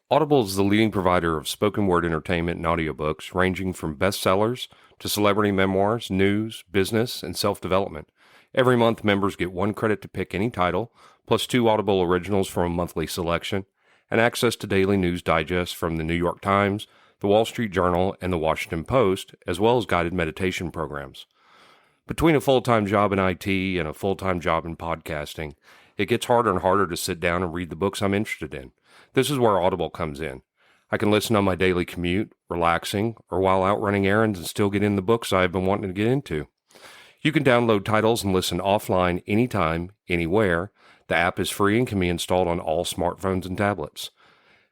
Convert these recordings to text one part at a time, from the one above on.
Audible is the leading provider of spoken word entertainment and audiobooks, ranging from bestsellers to celebrity memoirs, news, business, and self-development. Every month, members get 1 credit to pick any title, plus 2 Audible originals from a monthly selection, and access to daily news digests from the New York Times, the Wall Street Journal, and the Washington Post, as well as guided meditation programs. Between a full-time job in IT and a full-time job in podcasting, it gets harder and harder to sit down and read the books I'm interested in. This is where Audible comes in. I can listen on my daily commute, relaxing, or while out running errands and still get in the books I've been wanting to get into. You can download titles and listen offline anytime, anywhere. The app is free and can be installed on all smartphones and tablets.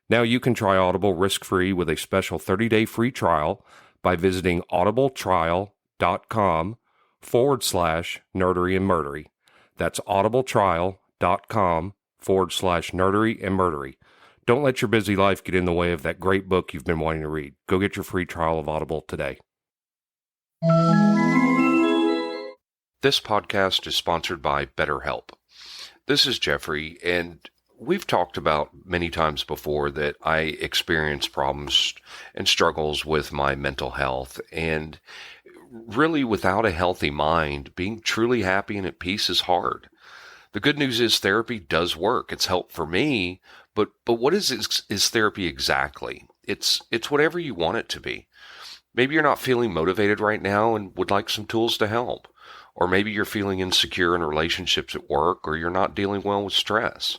Now you can try Audible risk-free with a special 30-day free trial by visiting audibletrial.com/nerdery and murdery. That's audibletrial.com/nerdery and murdery. Don't let your busy life get in the way of that great book you've been wanting to read. Go get your free trial of Audible today. This podcast is sponsored by BetterHelp. This is Geoffrey, and we've talked about many times before that I experience problems and struggles with my mental health, and really without a healthy mind, being truly happy and at peace is hard. The good news is therapy does work. It's helped for me, but what is therapy exactly? It's whatever you want it to be. Maybe you're not feeling motivated right now and would like some tools to help. Or maybe you're feeling insecure in relationships at work, or you're not dealing well with stress.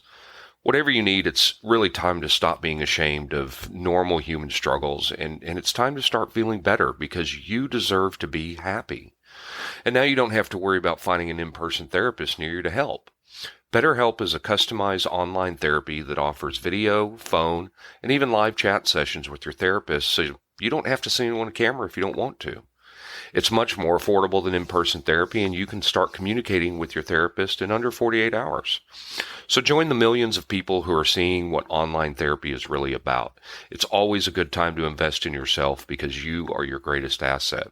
Whatever you need, it's really time to stop being ashamed of normal human struggles, and it's time to start feeling better because you deserve to be happy. And now you don't have to worry about finding an in-person therapist near you to help. BetterHelp is a customized online therapy that offers video, phone, and even live chat sessions with your therapist, so you don't have to see anyone on camera if you don't want to. It's much more affordable than in-person therapy, and you can start communicating with your therapist in under 48 hours. So join the millions of people who are seeing what online therapy is really about. It's always a good time to invest in yourself because you are your greatest asset.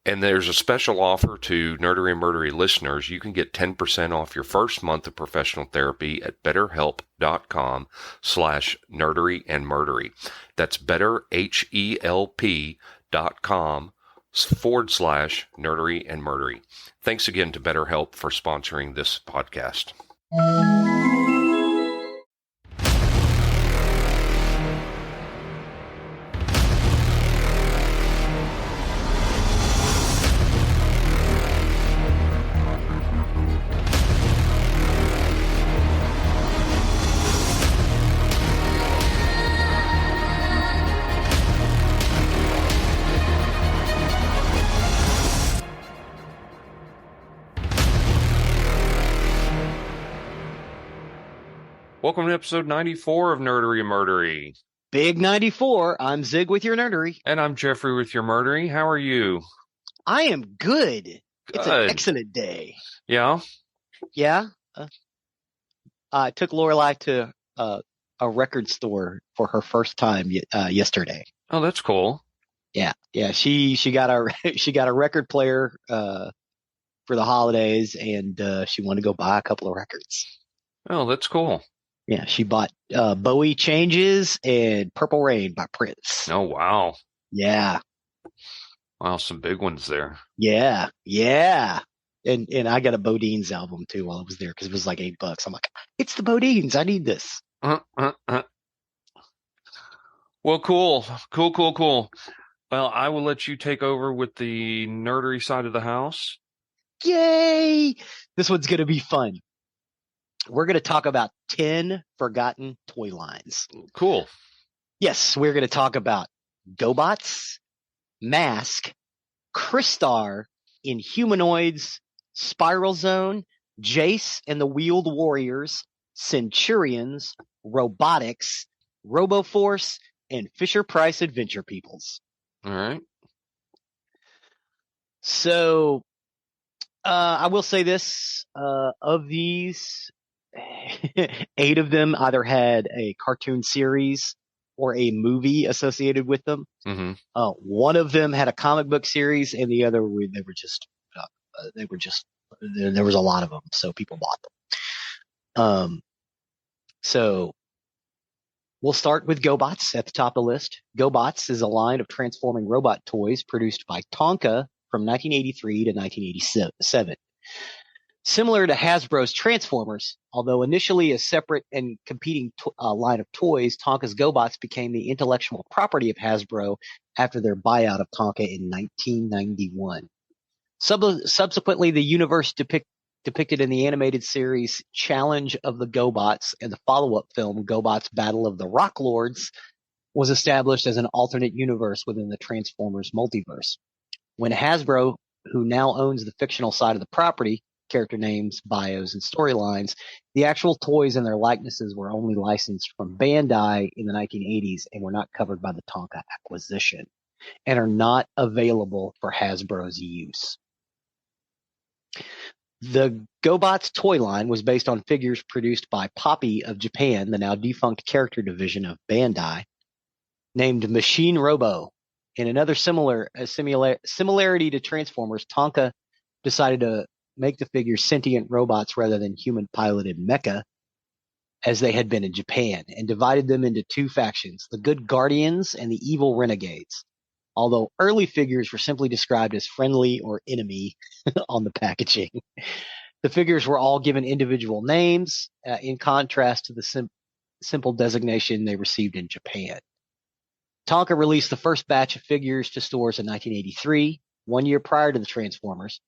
And there's a special offer to Nerdery and Murdery listeners. You can get 10% off your first month of professional therapy at betterhelp.com/nerdery and murdery. That's betterhelp.com/nerdery and murdery. Thanks again to BetterHelp for sponsoring this podcast. Welcome to episode 94 of Nerdery and Murdery. Big 94. I'm Zig with your Nerdery. And I'm Geoffrey with your Murdery. How are you? I am good. It's an excellent day. Yeah? Yeah. I took Lorelai to a record store for her first time yesterday. Oh, that's cool. Yeah. Yeah. She got a record player for the holidays, and she wanted to go buy a couple of records. Oh, that's cool. Yeah, she bought Bowie Changes and Purple Rain by Prince. Oh, wow. Yeah. Wow, some big ones there. Yeah, yeah. And I got a Bodine's album, too, while I was there, because it was like $8. I'm like, it's the Bodines. I need this. Well, cool. Cool. Well, I will let you take over with the nerdery side of the house. Yay! This one's going to be fun. We're going to talk about 10 forgotten toy lines. Cool. Yes, we're going to talk about GoBots, Mask, Crystar, Inhumanoids, Spiral Zone, Jace and the Wheeled Warriors, Centurions, Robotics, RoboForce, and Fisher-Price Adventure Peoples. All right. So, I will say this, of these, 8 of them either had a cartoon series or a movie associated with them. Mm-hmm. One of them had a comic book series, and the other there was a lot of them, so people bought them. So We'll start with GoBots at the top of the list. GoBots is a line of transforming robot toys produced by Tonka from 1983 to 1987. Similar to Hasbro's Transformers, although initially a separate and competing line of toys, Tonka's GoBots became the intellectual property of Hasbro after their buyout of Tonka in 1991. Subsequently, the universe depicted in the animated series Challenge of the GoBots and the follow-up film GoBots Battle of the Rock Lords was established as an alternate universe within the Transformers multiverse. When Hasbro, who now owns the fictional side of the property, character names, bios, and storylines, the actual toys and their likenesses were only licensed from Bandai in the 1980s and were not covered by the Tonka acquisition and are not available for Hasbro's use. The GoBots toy line was based on figures produced by Poppy of Japan, the now defunct character division of Bandai, named Machine Robo. In another similarity to Transformers, Tonka decided to make the figures sentient robots rather than human-piloted mecha, as they had been in Japan, and divided them into two factions, the Good Guardians and the Evil Renegades. Although early figures were simply described as friendly or enemy on the packaging. The figures were all given individual names, in contrast to the simple designation they received in Japan. Tonka released the first batch of figures to stores in 1983, 1 year prior to the Transformers.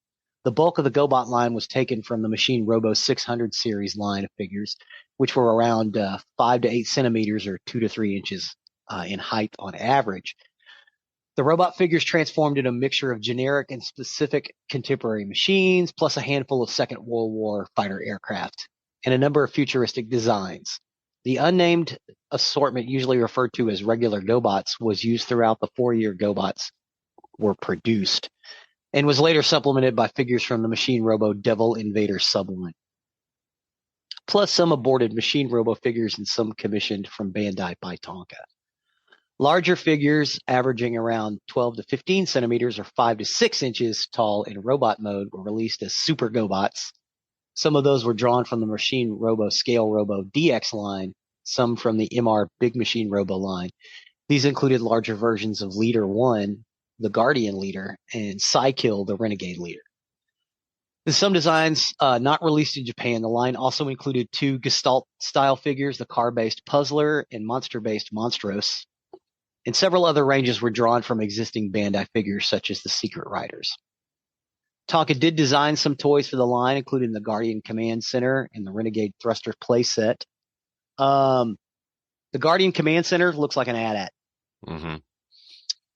The bulk of the GoBot line was taken from the Machine Robo 600 series line of figures, which were around 5 to 8 centimeters or 2 to 3 inches in height on average. The robot figures transformed in a mixture of generic and specific contemporary machines, plus a handful of Second World War fighter aircraft, and a number of futuristic designs. The unnamed assortment, usually referred to as regular GoBots, was used throughout the 4-year GoBots were produced, and was later supplemented by figures from the Machine Robo Devil Invader subline, plus some aborted Machine Robo figures and some commissioned from Bandai by Tonka. Larger figures, averaging around 12 to 15 centimeters or 5 to 6 inches tall in robot mode, were released as Super GoBots. Some of those were drawn from the Machine Robo Scale Robo DX line, some from the MR Big Machine Robo line. These included larger versions of Leader 1, the Guardian Leader, and Psykill, the Renegade Leader. In some designs not released in Japan, the line also included 2 Gestalt-style figures, the car-based Puzzler and monster-based Monstros. And several other ranges were drawn from existing Bandai figures, such as the Secret Riders. Tonka did design some toys for the line, including the Guardian Command Center and the Renegade Thruster playset. The Guardian Command Center looks like an AT-AT. Mm-hmm.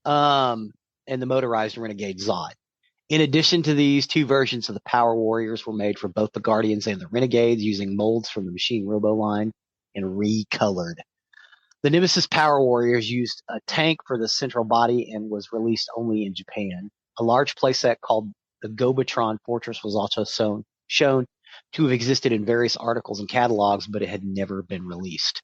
And the motorized Renegade Zod. In addition to these, 2 versions of the Power Warriors were made for both the Guardians and the Renegades, using molds from the Machine Robo line and recolored. The Nemesis Power Warriors used a tank for the central body and was released only in Japan. A large playset called the Gobatron Fortress was also shown to have existed in various articles and catalogs, but it had never been released.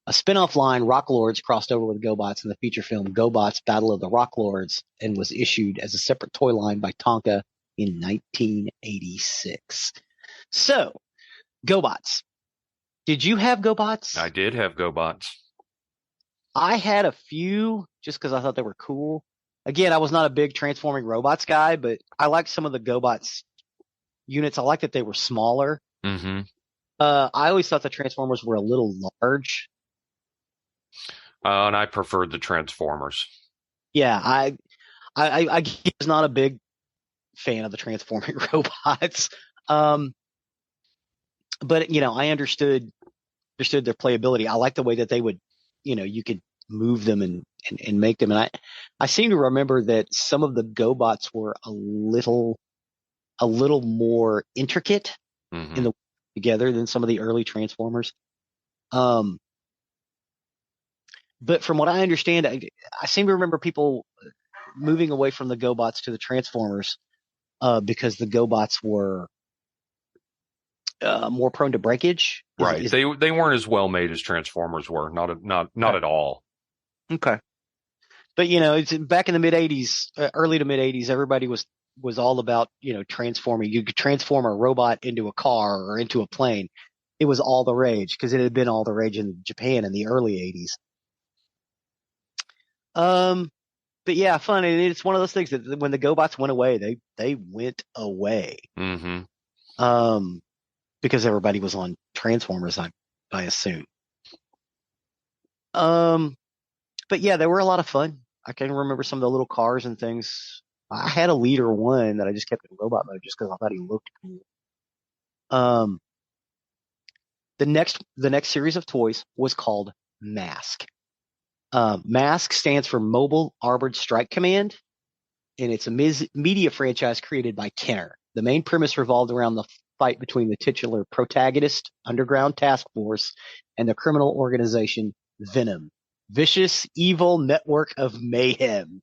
A spin-off line, Rock Lords, crossed over with GoBots in the feature film GoBots Battle of the Rock Lords and was issued as a separate toy line by Tonka in 1986. So, GoBots. Did you have GoBots? I did have GoBots. I had a few just because I thought they were cool. Again, I was not a big transforming robots guy, but I liked some of the GoBots units. I liked that they were smaller. Mm-hmm. I always thought the Transformers were a little large. And I preferred the Transformers. Yeah, I was not a big fan of the transforming robots. But I understood their playability. I liked the way that they would, you could move them and make them. And I seem to remember that some of the GoBots were a little more intricate in the together than some of the early Transformers. But from what I understand, I seem to remember people moving away from the GoBots to the Transformers because the GoBots were more prone to breakage. Right. They weren't as well made as Transformers were. Not at all. Okay. But it's back in the mid '80s, early to mid '80s. Everybody was all about transforming. You could transform a robot into a car or into a plane. it was all the rage because it had been all the rage in Japan in the early 80s. But yeah, fun. And it's one of those things that when the GoBots went away, they went away. Mm-hmm. Because everybody was on Transformers, I assume. But yeah, they were a lot of fun. I can remember some of the little cars and things. I had a Leader one that I just kept in robot mode just because I thought he looked cool. The next series of toys was called Mask. Mask stands for Mobile Armored Strike Command, and it's a media franchise created by Kenner. The main premise revolved around the fight between the titular protagonist, Underground Task Force, and the criminal organization Venom. Vicious, evil network of mayhem.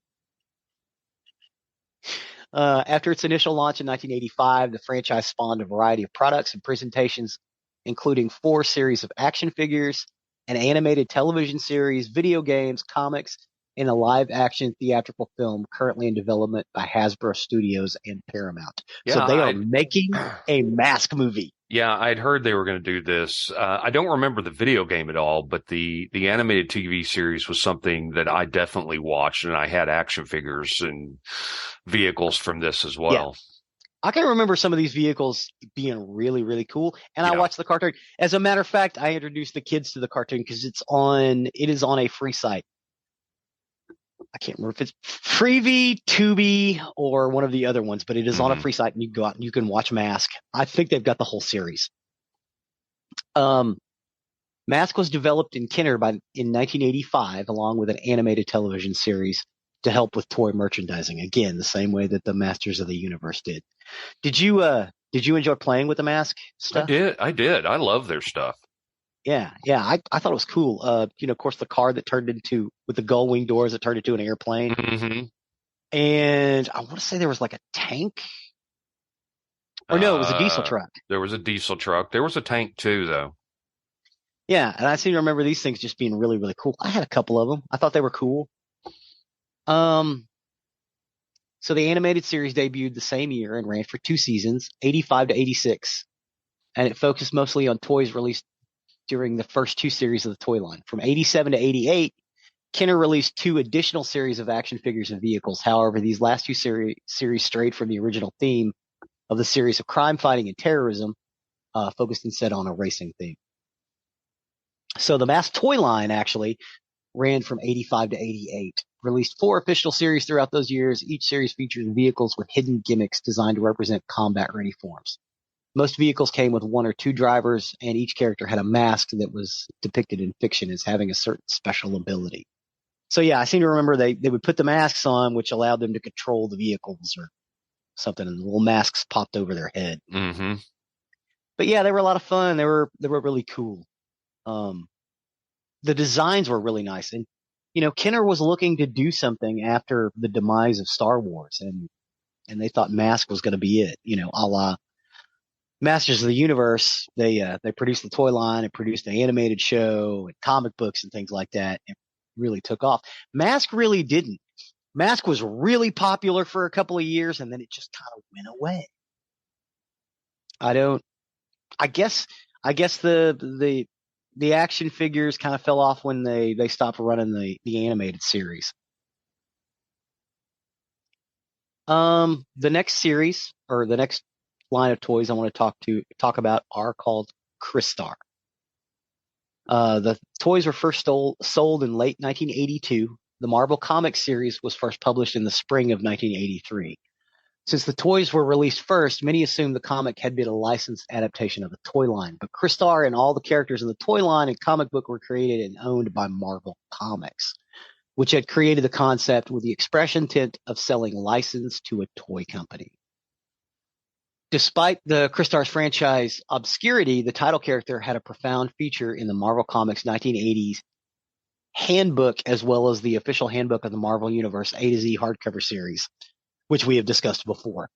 After its initial launch in 1985, the franchise spawned a variety of products and presentations, including 4 series of action figures, an animated television series, video games, comics, and a live-action theatrical film currently in development by Hasbro Studios and Paramount. Yeah, so they are making a Mask movie. Yeah, I'd heard they were going to do this. I don't remember the video game at all, but the animated TV series was something that I definitely watched, and I had action figures and vehicles from this as well. Yeah. I can remember some of these vehicles being really, really cool, and I watched the cartoon. As a matter of fact, I introduced the kids to the cartoon because it is on a free site. I can't remember if it's Freevee, Tubi, or one of the other ones, but it is on a free site, and you can go out and you can watch Mask. I think they've got the whole series. Mask was developed in Kenner in 1985, along with an animated television series to help with toy merchandising. Again, the same way that the Masters of the Universe did. Did you enjoy playing with the Mask stuff? I did. I love their stuff. Yeah. I thought it was cool. Of course, the car that turned into with the gull wing doors that turned into an airplane. Mm-hmm. And I want to say there was like a tank. Or no, it was a diesel truck. There was a diesel truck. There was a tank too, though. Yeah, and I seem to remember these things just being really, really cool. I had a couple of them. I thought they were cool. So the animated series debuted the same year and ran for 2 seasons, 85 to 86. And it focused mostly on toys released during the first 2 series of the toy line. From 87 to 88, Kenner released 2 additional series of action figures and vehicles. However, these last 2 series strayed from the original theme of the series of crime fighting and terrorism, focused instead on a racing theme. So the Mask toy line actually ran from 85 to 88. Released 4 official series throughout those years. Each series featured vehicles with hidden gimmicks designed to represent combat-ready forms. Most vehicles came with 1 or 2 drivers, and each character had a mask that was depicted in fiction as having a certain special ability. So yeah, I seem to remember they would put the masks on, which allowed them to control the vehicles or something, and the little masks popped over their head. Mm-hmm. But yeah, they were a lot of fun. They were really cool. The designs were really nice, and Kenner was looking to do something after the demise of Star Wars, and they thought Mask was going to be it. A la Masters of the Universe. They produced the toy line and produced the animated show and comic books and things like that. It really took off. Mask really didn't. Mask was really popular for a couple of years, and then it just kind of went away. I guess the action figures kind of fell off when they stopped running the animated series. The next series, or the next line of toys I want to talk about, are called Crystar. The toys were first sold in late 1982. The Marvel Comics series was first published in the spring of 1983. Since the toys were released first, many assumed the comic had been a licensed adaptation of the toy line, but Crystar and all the characters in the toy line and comic book were created and owned by Marvel Comics, which had created the concept with the express intent of selling license to a toy company. Despite the Crystar's franchise obscurity, the title character had a profound feature in the Marvel Comics 1980s handbook, as well as the official handbook of the Marvel Universe A to Z hardcover series, which we have discussed before.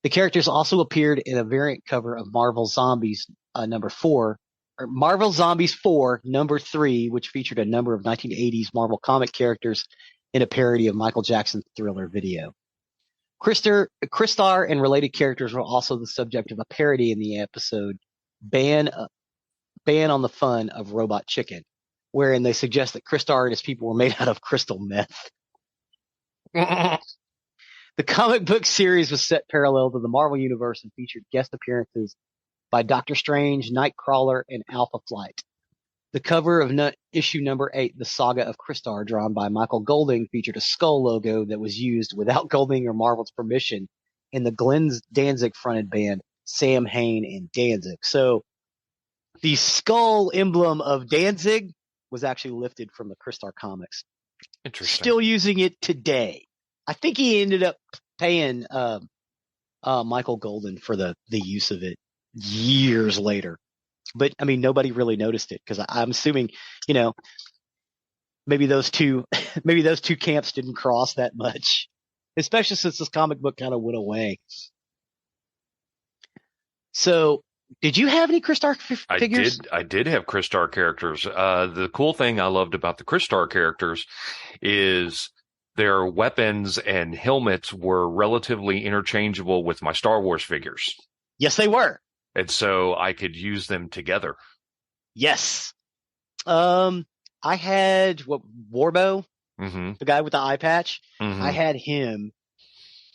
The characters also appeared in a variant cover of Marvel Zombies number 4, or Marvel Zombies 4 number 3, which featured a number of 1980s Marvel comic characters in a parody of Michael Jackson's Thriller video. Crystar and related characters were also the subject of a parody in the episode Band ban on the fun of Robot Chicken, wherein they suggest that Crystar and his people were made out of crystal meth. The comic book series was set parallel to the Marvel Universe and featured guest appearances by Doctor Strange, Nightcrawler, and Alpha Flight. The cover of issue number 8, The Saga of Crystar, drawn by Michael Golding, featured a skull logo that was used without Golding or Marvel's permission in the Glenn Danzig fronted band Sam Hain and Danzig. So the skull emblem of Danzig was actually lifted from the Crystar comics. Interesting. Still using it today. I think he ended up paying Michael Golding for the use of it years later. But I mean, nobody really noticed it because I'm assuming, maybe those two camps didn't cross that much, especially since this comic book kind of went away. So, did you have any Crystar figures? I did have Crystar characters. The cool thing I loved about the Crystar characters is their weapons and helmets were relatively interchangeable with my Star Wars figures. Yes, they were. And so I could use them together. Yes. I had Warbo, the guy with the eye patch. Mm-hmm. I had him.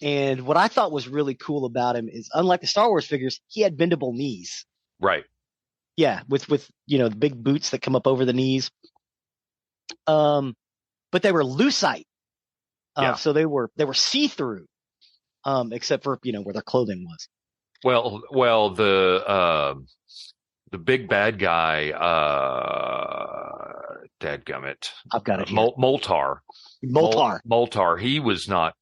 And what I thought was really cool about him is, unlike the Star Wars figures, he had bendable knees. Right. Yeah, with the big boots that come up over the knees. But they were lucite. So they were see-through. Except for, where their clothing was. Well, the big bad guy, dadgummit. I've got it here. Moltar. Moltar. He was not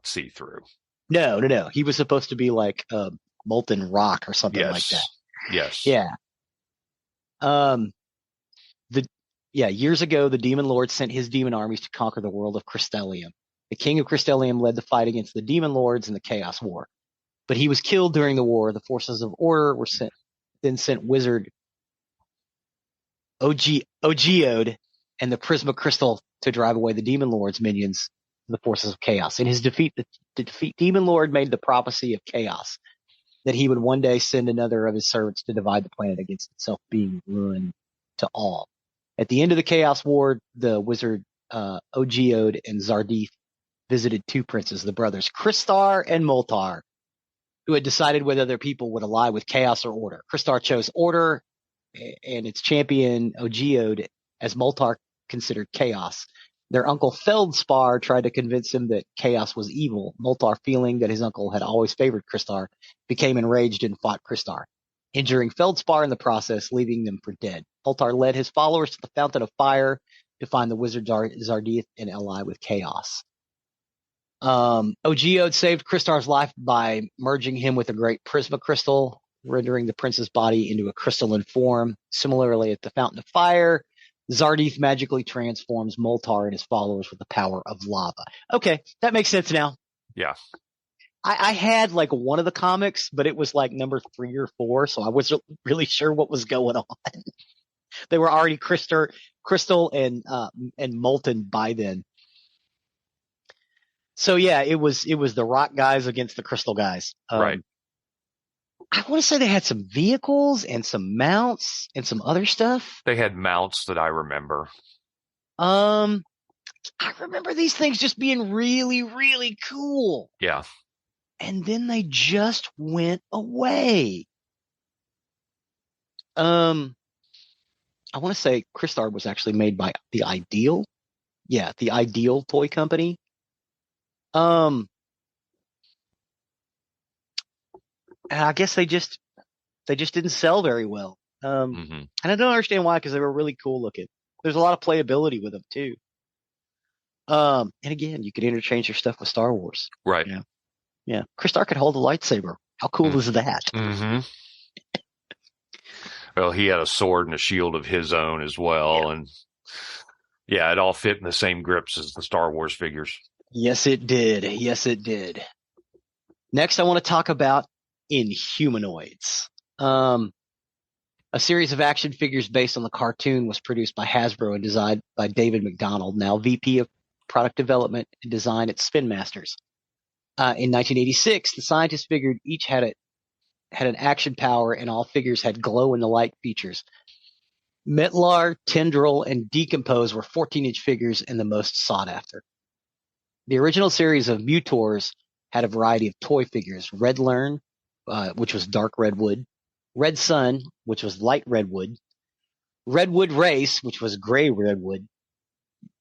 see-through. No. He was supposed to be like molten rock or something like that. Yes. Yeah. Years ago, the Demon Lord sent his demon armies to conquer the world of Crystalium. The king of Crystalium led the fight against the Demon Lords in the Chaos War. But he was killed during the war. The forces of order were sent wizard Ogeode and the Prisma Crystal to drive away the Demon Lord's minions, the forces of chaos. In his defeat, the Demon Lord made the prophecy of chaos that he would one day send another of his servants to divide the planet against itself, being ruin to all. At the end of the Chaos War, the wizard Ogeode and Zardith visited two princes, the brothers Crystar and Moltar, who had decided whether their people would ally with chaos or order. Crystar chose order, and its champion Ogeode, as Moltar considered chaos. Their uncle Feldspar tried to convince him that chaos was evil. Moltar, feeling that his uncle had always favored Crystar, became enraged and fought Crystar, injuring Feldspar in the process, leaving them for dead. Moltar led his followers to the Fountain of Fire to find the wizard Zardith and ally with chaos. Ogeode saved Crystar's life by merging him with a great prisma crystal, rendering the prince's body into a crystalline form. Similarly, at the Fountain of Fire, Zardith magically transforms Moltar and his followers with the power of lava. Okay, that makes sense now. Yeah. I had like one of the comics, but it was like number 3 or 4, so I wasn't really sure what was going on. They were already crystal and molten by then. So yeah, it was the rock guys against the crystal guys. Right. I want to say they had some vehicles and some mounts and some other stuff. They had mounts that I remember. I remember these things just being really, really cool. Yeah. And then they just went away. I want to say Crystar was actually made by the Ideal. Yeah, the Ideal toy company. And I guess they just didn't sell very well. And I don't understand why, because they were really cool looking. There's a lot of playability with them too. And again, you could interchange your stuff with Star Wars. Right. Yeah. Crystar could hold a lightsaber. How cool is that? Mm-hmm. Well, he had a sword and a shield of his own as well. Yeah. And yeah, it all fit in the same grips as the Star Wars figures. Yes, it did. Next, I want to talk about Inhumanoids. A series of action figures based on the cartoon was produced by Hasbro and designed by David McDonald, now VP of Product Development and Design at Spin Masters. In 1986, the scientists figured each had had an action power, and all figures had glow-in-the-light features. Metlar, Tendril, and Decompose were 14-inch figures and the most sought after. The original series of Mutors had a variety of toy figures. Red Learn, which was dark redwood, Red Sun, which was light redwood, Redwood Race, which was gray redwood,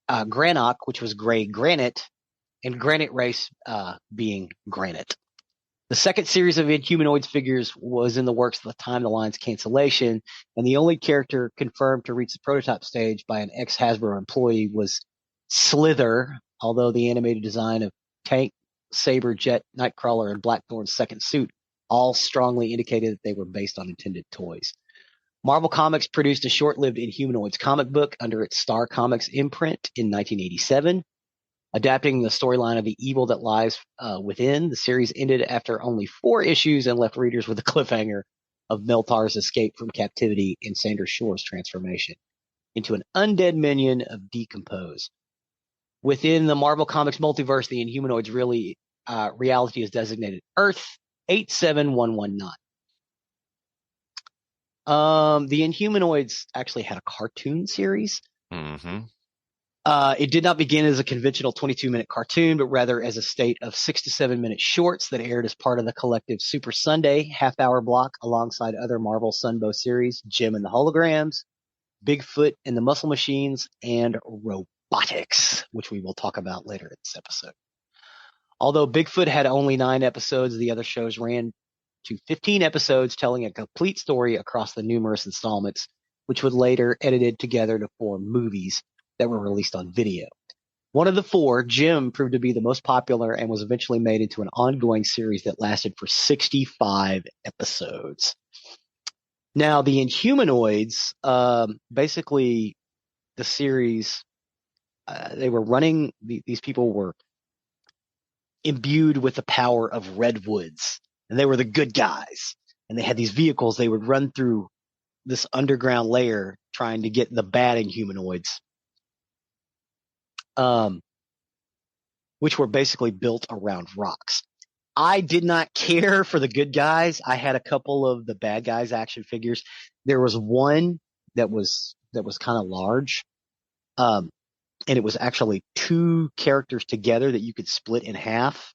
Granok, which was gray granite, and Granite Race being granite. The second series of Inhumanoids figures was in the works at the time of the line's cancellation, and the only character confirmed to reach the prototype stage by an ex-Hasbro employee was Slither, although the animated design of Tank, Saber, Jet, Nightcrawler, and Blackthorn's second suit all strongly indicated that they were based on intended toys. Marvel Comics produced a short-lived Inhumanoids comic book under its Star Comics imprint in 1987. Adapting the storyline of the evil that lies within, the series ended after only 4 issues and left readers with a cliffhanger of Meltar's escape from captivity and Sandra Shore's transformation into an undead minion of Decompose. Within the Marvel Comics multiverse, the Inhumanoids reality is designated Earth 87119. The Inhumanoids actually had a cartoon series. Mm-hmm. It did not begin as a conventional 22-minute cartoon, but rather as a state of 6 to 7 minute shorts that aired as part of the collective Super Sunday half-hour block alongside other Marvel Sunbow series, Jim and the Holograms, Bigfoot and the Muscle Machines, and Robotics, which we will talk about later in this episode. Although Bigfoot had only 9 episodes, the other shows ran to 15 episodes telling a complete story across the numerous installments, which would later edited together to form movies that were released on video. One of the 4, Jim, proved to be the most popular and was eventually made into an ongoing series that lasted for 65 episodes. Now, the Inhumanoids, basically the series, they were running, these people were imbued with the power of redwoods, and they were the good guys. And they had these vehicles, they would run through this underground layer trying to get the bad Inhumanoids, which were basically built around rocks. I did not care for the good guys. I had a couple of the bad guys action figures. There was one that was kind of large, and it was actually 2 characters together that you could split in half.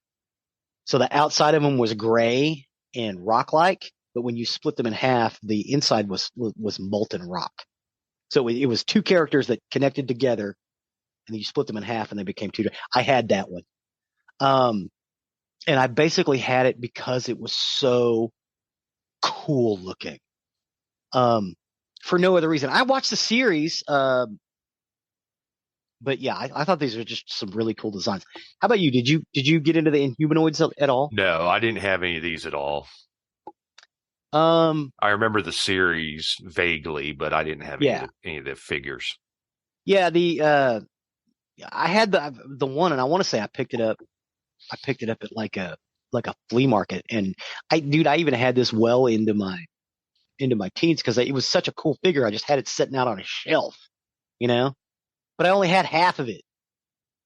So the outside of them was gray and rock-like, but when you split them in half, the inside was molten rock. So it was 2 characters that connected together, and then you split them in half, and they became 2. I had that one. And I basically had it because it was so cool looking. For no other reason. I watched the series, but yeah, I thought these were just some really cool designs. How about you? Did you get into the Inhumanoids at all? No, I didn't have any of these at all. I remember the series vaguely, but I didn't have any of the figures. Yeah, I had the one, and I want to say I picked it up at like a flea market, and I even had this well into my teens because it was such a cool figure. I just had it sitting out on a shelf, but I only had half of it.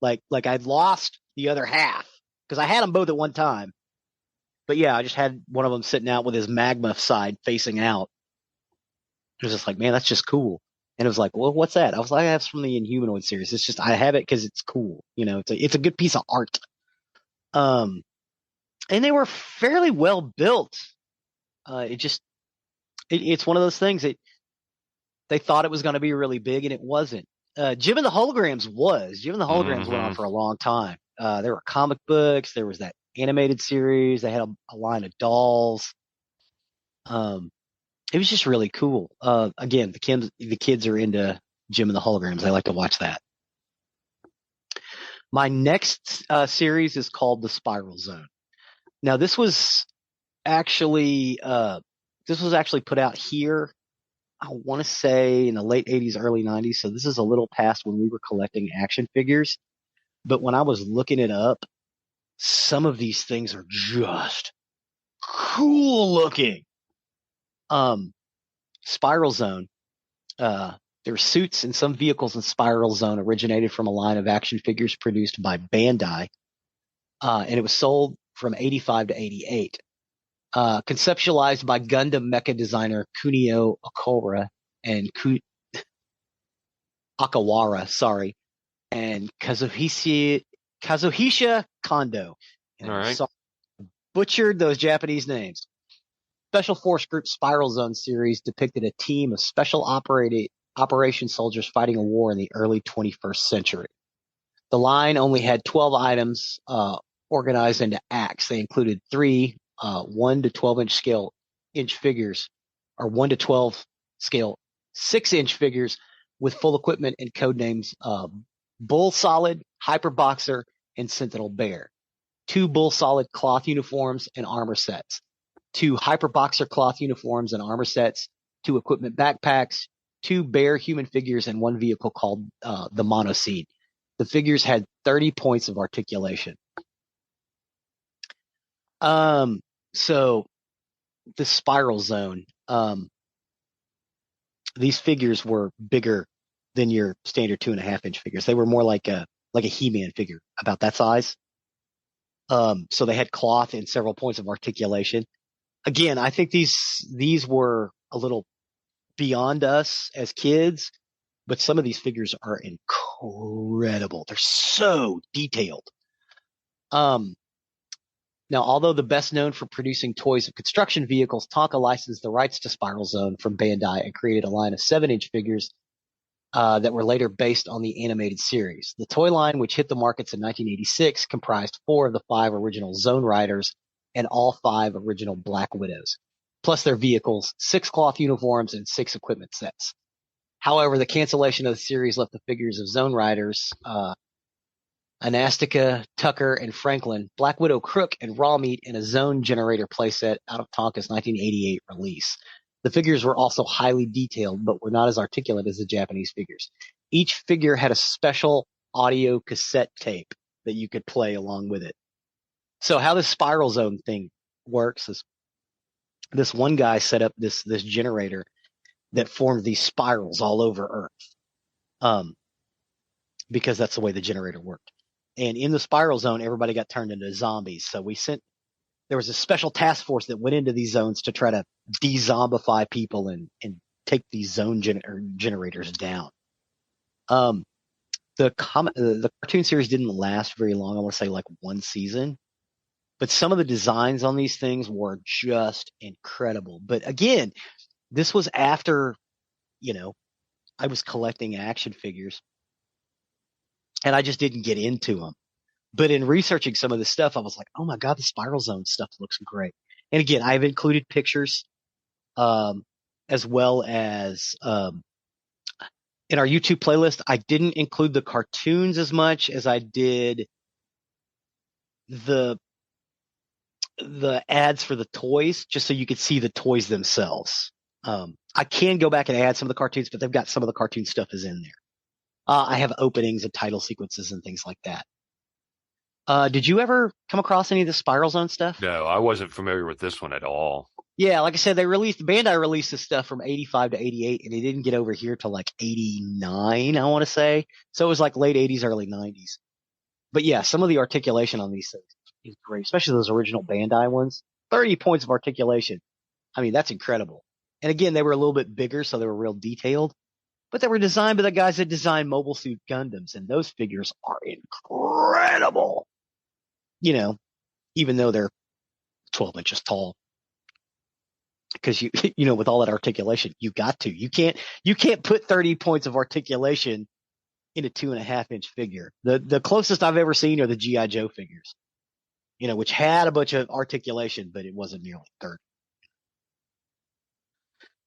Like I'd lost the other half because I had them both at one time. But yeah, I just had one of them sitting out with his magma side facing out. It was just like, man, that's just cool. And it was like, well, what's that? I was like, that's from the Inhumanoid series. It's just, I have it because it's cool. It's a good piece of art. And they were fairly well built. It's one of those things that they thought it was going to be really big, and it wasn't. Jim and the Holograms went on for a long time. There were comic books. There was that animated series. They had a line of dolls. It was just really cool. Again, the kids are into Jim and the Holograms. They like to watch that. My next series is called The Spiral Zone. Now, this was actually put out here, I want to say in the late 80s, early 90s. So this is a little past when we were collecting action figures. But when I was looking it up, some of these things are just cool looking. Spiral Zone. There were suits and some vehicles in Spiral Zone originated from a line of action figures produced by Bandai. And it was sold from 85 to 88. conceptualized by Gundam mecha designer Kunio and Akawara, and Kazuhisa Kondo. And All I'm right. sorry, butchered those Japanese names. Special Force Group Spiral Zone series depicted a team of special operation soldiers fighting a war in the early 21st century. The line only had 12 items organized into acts. They included 3 1 to 12-inch figures, or 1 to 12 scale 6-inch figures with full equipment and code names Bull Solid, Hyper Boxer, and Sentinel Bear. 2 Bull Solid cloth uniforms and armor sets. 2 Hyper Boxer cloth uniforms and armor sets. 2 equipment backpacks. 2 Bear human figures, and 1 vehicle called the Monoseed. The figures had 30 points of articulation. So the Spiral Zone, these figures were bigger than your standard 2.5-inch figures. They were more like a He-Man figure, about that size. So they had cloth and several points of articulation. Again, I think these were a little beyond us as kids, but some of these figures are incredible. They're so detailed. Now, although the best known for producing toys of construction vehicles, Tonka licensed the rights to Spiral Zone from Bandai and created a line of 7-inch figures that were later based on the animated series. The toy line, which hit the markets in 1986, comprised 4 of the 5 original Zone Riders and all 5 original Black Widows, plus their vehicles, 6 cloth uniforms, and 6 equipment sets. However, the cancellation of the series left the figures of Zone Riders, Anastica, Tucker, and Franklin, Black Widow Crook, and Raw Meat in a Zone Generator playset out of Tonka's 1988 release. The figures were also highly detailed, but were not as articulate as the Japanese figures. Each figure had a special audio cassette tape that you could play along with it. So how this Spiral Zone thing works is this one guy set up this generator that formed these spirals all over Earth, because that's the way the generator worked. And in the Spiral Zone, everybody got turned into zombies. So there was a special task force that went into these zones to try to de-zombify people and take these zone generators down. The cartoon series didn't last very long. I want to say like 1 season. But some of the designs on these things were just incredible. But again, this was after, I was collecting action figures. And I just didn't get into them. But in researching some of this stuff, I was like, oh my God, the Spiral Zone stuff looks great. And again, I've included pictures, as well as, in our YouTube playlist. I didn't include the cartoons as much as I did the ads for the toys, just so you could see the toys themselves. I can go back and add some of the cartoons, but they've got some of the cartoon stuff is in there. I have openings and title sequences and things like that. Did you ever come across any of the Spiral Zone stuff? No, I wasn't familiar with this one at all. Yeah, like I said, Bandai released this stuff from 85 to 88, and it didn't get over here till like 89, I want to say. So it was like late 80s, early 90s. But yeah, some of the articulation on these things is great, especially those original Bandai ones. 30 points of articulation. I mean, that's incredible. And again, they were a little bit bigger, so they were real detailed. But they were designed by the guys that designed Mobile Suit Gundams, and those figures are incredible. Even though they're 12 inches tall. Because with all that articulation, you got to. You can't put 30 points of articulation in a 2.5-inch figure. The closest I've ever seen are the G.I. Joe figures, which had a bunch of articulation, but it wasn't nearly 30.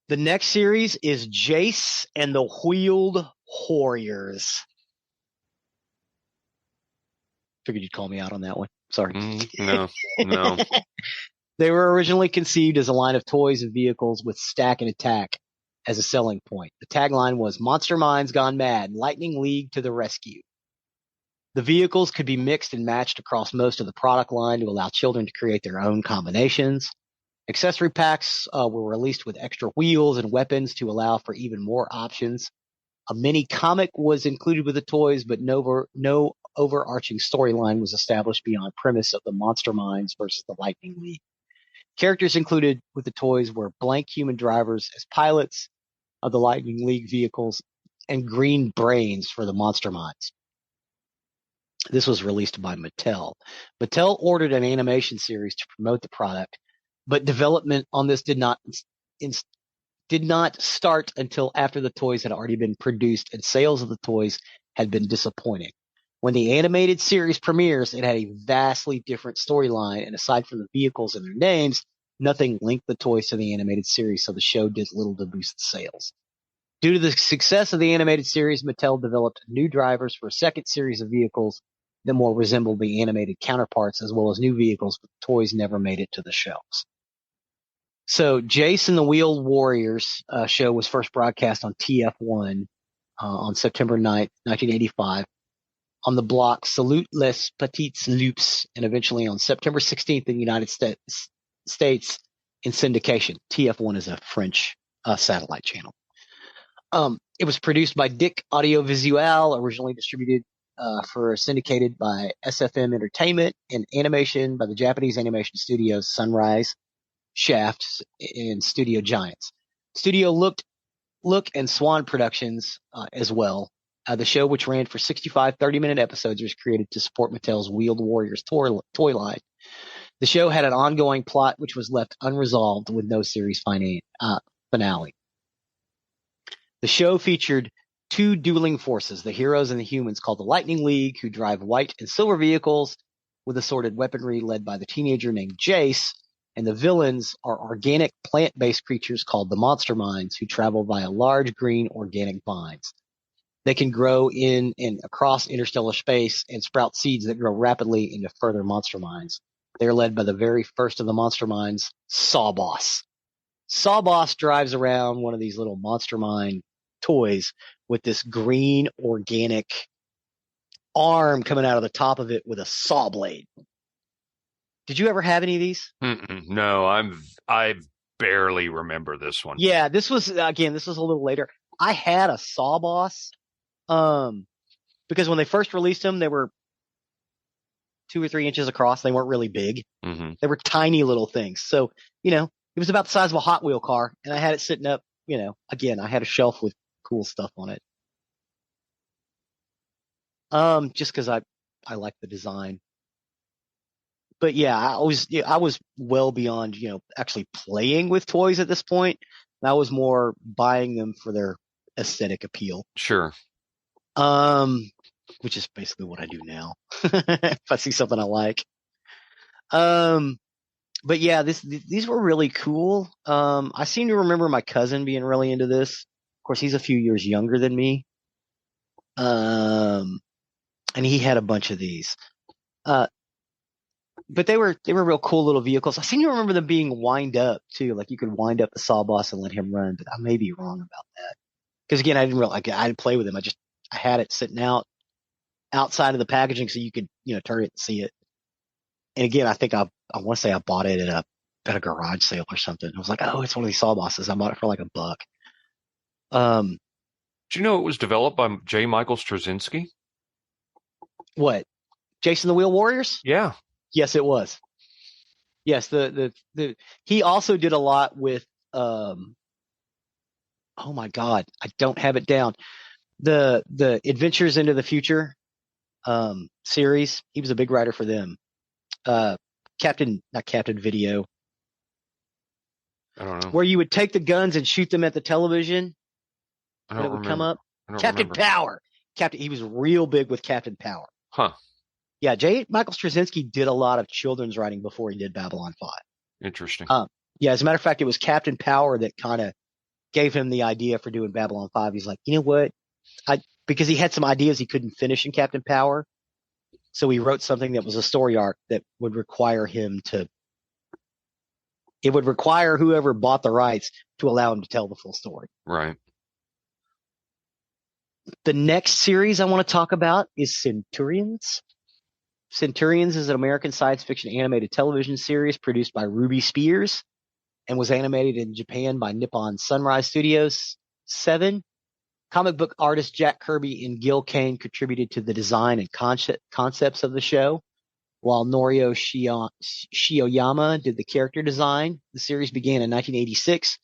The next series is Jace and the Wheeled Warriors. Figured you'd call me out on that one. Sorry. No. They were originally conceived as a line of toys and vehicles with Stack and Attack as a selling point. The tagline was Monster Minds Gone Mad, Lightning League to the Rescue. The vehicles could be mixed and matched across most of the product line to allow children to create their own combinations. Accessory packs were released with extra wheels and weapons to allow for even more options. A mini comic was included with the toys, but no overarching storyline was established beyond premise of the Monster Minds versus the Lightning League. Characters included with the toys were blank human drivers as pilots of the Lightning League vehicles and green brains for the monster minds. This was released by Mattel. Mattel ordered an animation series to promote the product, but development on this did not start until after the toys had already been produced and sales of the toys had been disappointing. When the animated series premieres, it had a vastly different storyline, and aside from the vehicles and their names, nothing linked the toys to the animated series, so the show did little to boost sales. Due to the success of the animated series, Mattel developed new drivers for a second series of vehicles that more resembled the animated counterparts, as well as new vehicles, but the toys never made it to the shelves. So Jace and the Wheeled Warriors show was first broadcast on TF1 on September 9th, 1985, on the block Salut les Petites Loops, and eventually on September 16th in the United States in syndication. TF1 is a French satellite channel. It was produced by Dick Audiovisuel, originally distributed syndicated by SFM Entertainment, and animation by the Japanese animation studios Sunrise, Shaft, and Studio Giants. Studio Look and Swan Productions as well. The show, which ran for 65 30-minute episodes, was created to support Mattel's Wheeled Warriors toy line. The show had an ongoing plot which was left unresolved with no series finale. The show featured two dueling forces, the heroes and the humans, called the Lightning League, who drive white and silver vehicles with assorted weaponry led by the teenager named Jace, and the villains are organic plant-based creatures called the Monster Minds, who travel via large green organic vines. They can grow in and across interstellar space and sprout seeds that grow rapidly into further monster minds. They're led by the very first of the monster minds, Sawboss. Sawboss drives around one of these little monster mind toys with this green organic arm coming out of the top of it with a saw blade. Did you ever have any of these? No, I barely remember this one. Yeah, this was a little later. I had a Sawboss. Because when they first released them, they were 2 or 3 inches across. They weren't really big. Mm-hmm. They were tiny little things. So, it was about the size of a Hot Wheel car, and I had it sitting up, again, I had a shelf with cool stuff on it. Just because I like the design. But yeah, I was well beyond, actually playing with toys at this point. I was more buying them for their aesthetic appeal. Sure. Which is basically what I do now. If I see something I like. But yeah, these were really cool. I seem to remember my cousin being really into this. Of course, he's a few years younger than me. And he had a bunch of these. But they were real cool little vehicles. I seem to remember them being wind up too. Like you could wind up the Sawboss and let him run, but I may be wrong about that. Because again, I didn't play with him. I had it sitting outside of the packaging so you could, turn it and see it. And again, I think I want to say I bought it at a garage sale or something. I was like, oh, it's one of these Sawbosses. I bought it for like $1. Do you know it was developed by J. Michael Straczynski? What? Jason the Wheel Warriors? Yeah. Yes, it was. Yes, he also did a lot with oh my God, I don't have it down. The Adventures into the Future series. He was a big writer for them. Not Captain Video. I don't know. Where you would take the guns and shoot them at the television. I don't and it would remember. come up. Captain Power. He was real big with Captain Power. Huh. Yeah, J. Michael Straczynski did a lot of children's writing before he did Babylon 5. Interesting. Yeah, as a matter of fact, it was Captain Power that kind of gave him the idea for doing Babylon 5. He's like, you know what? Because he had some ideas he couldn't finish in Captain Power. So he wrote something that was a story arc that would require it would require whoever bought the rights to allow him to tell the full story. Right. The next series I want to talk about is Centurions. Centurions is an American science fiction animated television series produced by Ruby Spears and was animated in Japan by Nippon Sunrise Studios 7. Comic book artist Jack Kirby and Gil Kane contributed to the design and concepts of the show. while Norio Shioyama did the character design. The series began in 1986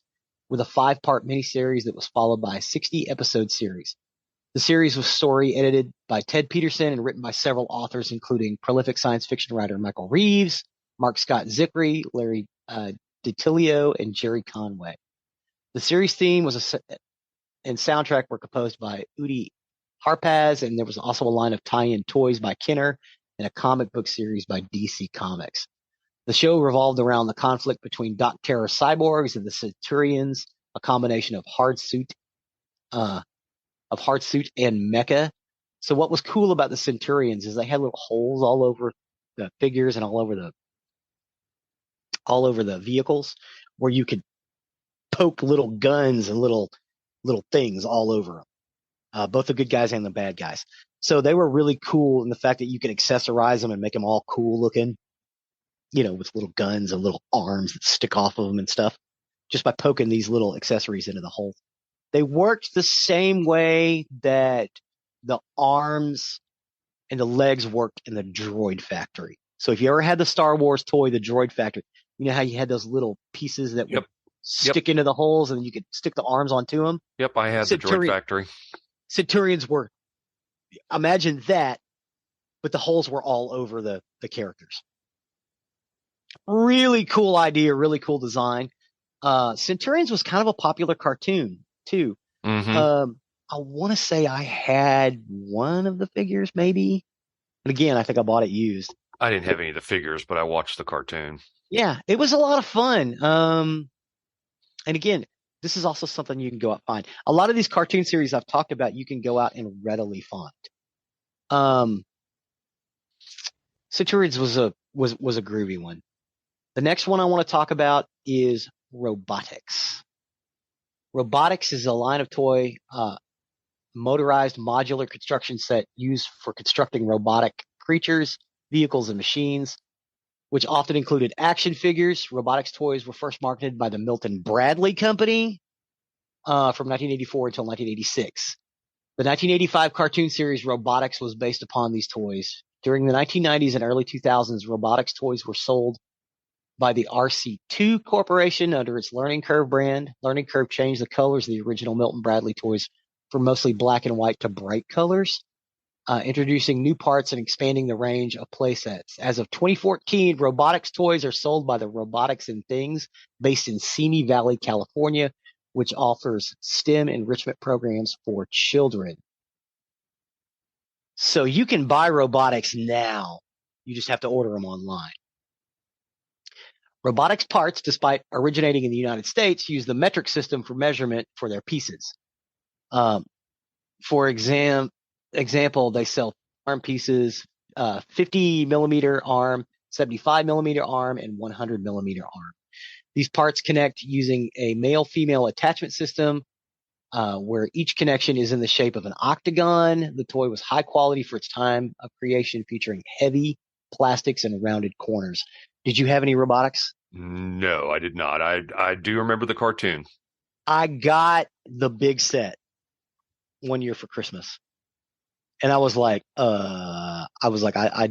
with a 5-part miniseries that was followed by a 60-episode series. The series was story edited by Ted Peterson and written by several authors, including prolific science fiction writer Michael Reeves, Mark Scott Zicree, Larry DiTilio, and Jerry Conway. The series theme and soundtrack were composed by Udi Harpaz, and there was also a line of tie-in toys by Kenner and a comic book series by DC Comics. The show revolved around the conflict between Doc Terror cyborgs and the Centurions, a combination of hard suit and mecha. So what was cool about the Centurions is they had little holes all over the figures and all over the vehicles where you could poke little guns and little things all over them. Both the good guys and the bad guys. So they were really cool in the fact that you could accessorize them and make them all cool looking, with little guns and little arms that stick off of them and stuff, just by poking these little accessories into the hole. They worked the same way that the arms and the legs worked in the Droid Factory. So if you ever had the Star Wars toy, the Droid Factory, you know how you had those little pieces that would stick into the holes and then you could stick the arms onto them? Yep, I had the Droid Factory. Centurions were, imagine that, but the holes were all over the characters. Really cool idea, really cool design. Centurions was kind of a popular cartoon too. Mm-hmm. I want to say I had one of the figures maybe, but again, I think I bought it used. I didn't have any of the figures, but I watched the cartoon. Yeah, it was a lot of fun. And again, this is also something you can go out and find. A lot of these cartoon series I've talked about, you can go out and readily find. Centurions was a groovy one. The next one I want to talk about is robotics. Robotics is a line of toy, motorized modular construction set used for constructing robotic creatures, vehicles, and machines, which often included action figures. Robotics toys were first marketed by the Milton Bradley Company from 1984 until 1986. The 1985 cartoon series Robotics was based upon these toys. During the 1990s and early 2000s, robotics toys were sold by the RC2 Corporation under its Learning Curve brand. Learning Curve changed the colors of the original Milton Bradley toys from mostly black and white to bright colors, introducing new parts and expanding the range of playsets. As of 2014, robotics toys are sold by the Robotics and Things based in Simi Valley, California, which offers STEM enrichment programs for children. So you can buy robotics now. You just have to order them online. Robotics parts, despite originating in the United States, use the metric system for measurement for their pieces. For example, they sell arm pieces, 50 millimeter arm, 75 millimeter arm, and 100 millimeter arm. These parts connect using a male-female attachment system, where each connection is in the shape of an octagon. The toy was high quality for its time of creation, featuring heavy plastics and rounded corners. Did you have any robotics? No, I did not. I do remember the cartoon. I got the big set one year for Christmas. And I was like, I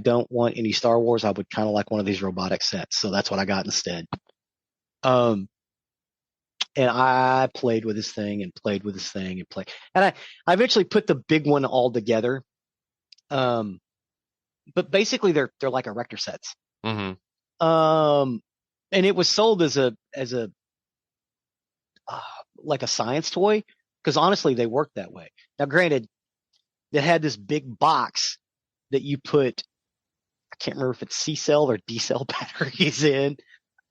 don't want any Star Wars. I would kind of like one of these robotic sets. So that's what I got instead. And I played with this thing and played with this thing and played. And I eventually put the big one all together. But basically they're like erector sets. Mm-hmm. And it was sold as a like a science toy, because honestly they worked that way. Now, granted, it had this big box that you put, I can't remember if it's C-cell or D-cell batteries in,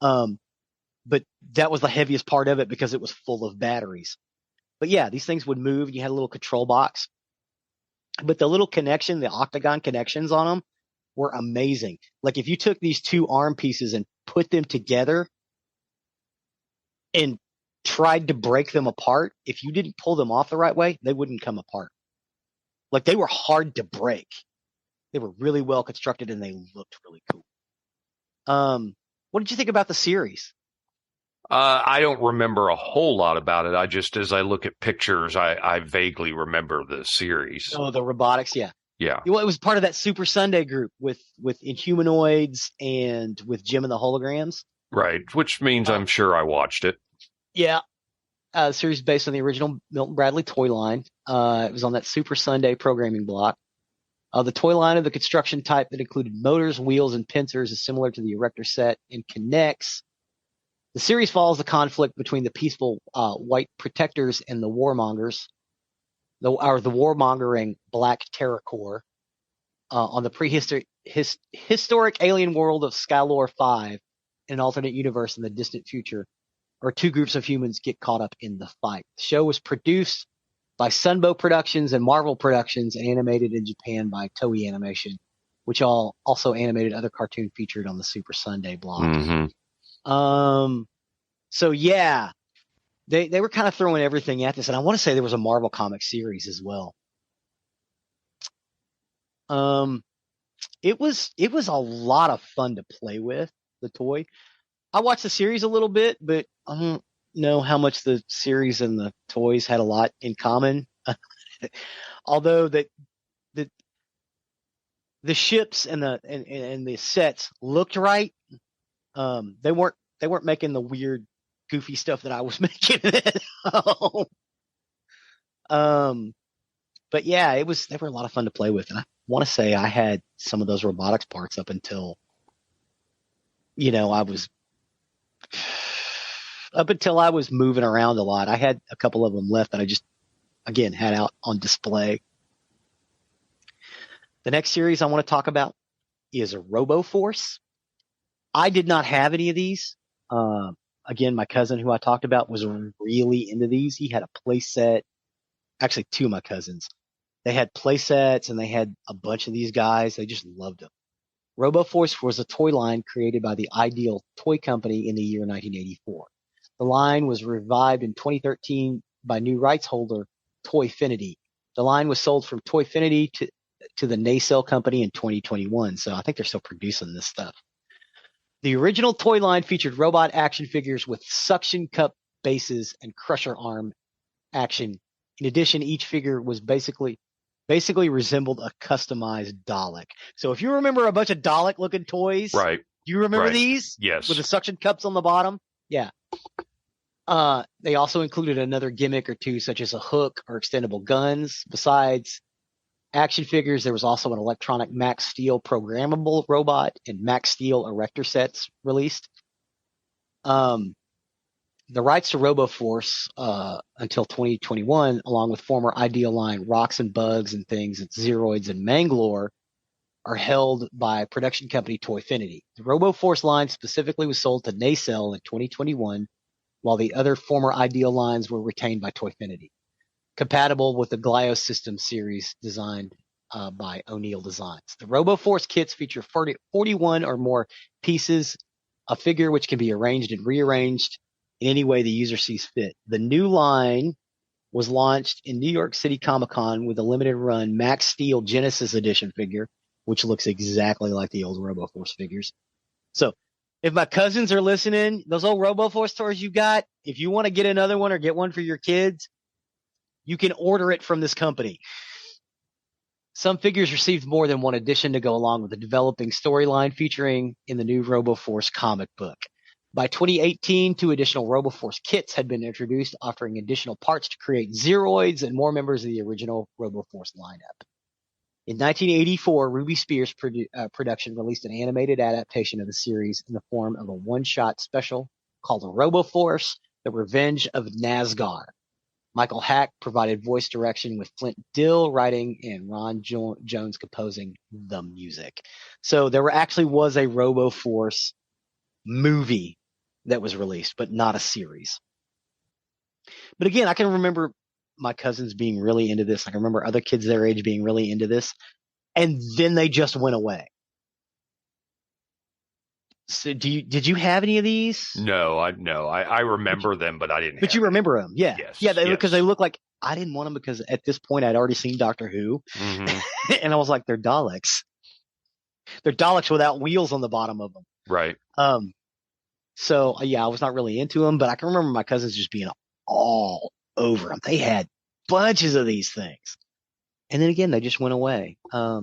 but that was the heaviest part of it because it was full of batteries. But yeah, these things would move. You had a little control box, but the little connection, the octagon connections on them were amazing. Like if you took these two arm pieces and put them together and tried to break them apart, if you didn't pull them off the right way, they wouldn't come apart. Like they were hard to break. They were really well constructed and they looked really cool. What did you think about the series? I don't remember a whole lot about it. As I look at pictures, I vaguely remember the series. Oh, the robotics, yeah. Yeah. Well, it was part of that Super Sunday group with Inhumanoids and with Jim and the Holograms. Right. Which means I'm sure I watched it. Yeah. Series based on the original Milton Bradley toy line. It was on that Super Sunday programming block. The toy line of the construction type that included motors, wheels, and pincers is similar to the Erector set and connects. The series follows the conflict between the peaceful white protectors and the warmongers, the warmongering Black Terror Corps, on the historic alien world of Skylore 5, an alternate universe in the distant future, where two groups of humans get caught up in the fight. The show was produced by Sunbow Productions and Marvel Productions and animated in Japan by Toei Animation, which also animated other cartoons featured on the Super Sunday block. Mm-hmm. So yeah, they were kind of throwing everything at this, and I want to say there was a Marvel comic series as well. It was a lot of fun to play with, the toy. I watched the series a little bit, but I don't know how much the series and the toys had a lot in common. Although the ships and the sets looked right, they weren't making the weird, goofy stuff that I was making at home. But yeah, they were a lot of fun to play with, and I want to say I had some of those robotics parts up until I was moving around a lot. I had a couple of them left that I just, again, had out on display. The next series I want to talk about is RoboForce. I did not have any of these. Again, my cousin who I talked about was really into these. He had a play set. Actually, two of my cousins. They had play sets and they had a bunch of these guys. They just loved them. RoboForce was a toy line created by the Ideal Toy Company in the year 1984. The line was revived in 2013 by new rights holder Toyfinity. The line was sold from Toyfinity to the Nacelle Company in 2021, so I think they're still producing this stuff. The original toy line featured robot action figures with suction cup bases and crusher arm action. In addition, each figure was basically resembled a customized Dalek. So if you remember a bunch of Dalek-looking toys, right? Do you remember these? Yes. With the suction cups on the bottom? Yeah. They also included another gimmick or two, such as a hook or extendable guns. Besides action figures, there was also an electronic Max Steel programmable robot and Max Steel Erector sets released. The rights to RoboForce until 2021, along with former Ideal line Rocks and Bugs and things, and Zeroids and Manglore, are held by production company Toyfinity. The RoboForce line specifically was sold to Nacelle in 2021, while the other former Ideal lines were retained by Toyfinity. Compatible with the Glio System series designed by O'Neill Designs. The RoboForce kits feature 41 or more pieces, a figure which can be arranged and rearranged in any way the user sees fit. The new line was launched in New York City Comic-Con with a limited run Max Steel Genesis Edition figure, which looks exactly like the old RoboForce figures. So if my cousins are listening, those old RoboForce toys you got, if you want to get another one or get one for your kids, you can order it from this company. Some figures received more than one edition to go along with the developing storyline featuring in the new RoboForce comic book. By 2018, 2 additional RoboForce kits had been introduced, offering additional parts to create Zeroids and more members of the original RoboForce lineup. In 1984, Ruby Spears production released an animated adaptation of the series in the form of a one-shot special called RoboForce: The Revenge of Nazgar. Michael Hack provided voice direction with Flint Dill writing and Ron Jones composing the music. So there actually was a RoboForce movie that was released, but not a series. But again, I can remember my cousins being really into this. I can remember other kids their age being really into this, and then they just went away. So did you have any of these? No, I remember them, but I didn't. But you remember them, yeah, yes, yeah, because they look like, I didn't want them because at this point I'd already seen Doctor Who, and I was like, they're Daleks. They're Daleks without wheels on the bottom of them, right? So yeah, I was not really into them, but I can remember my cousins just being all over them. They had bunches of these things. And then again, they just went away. I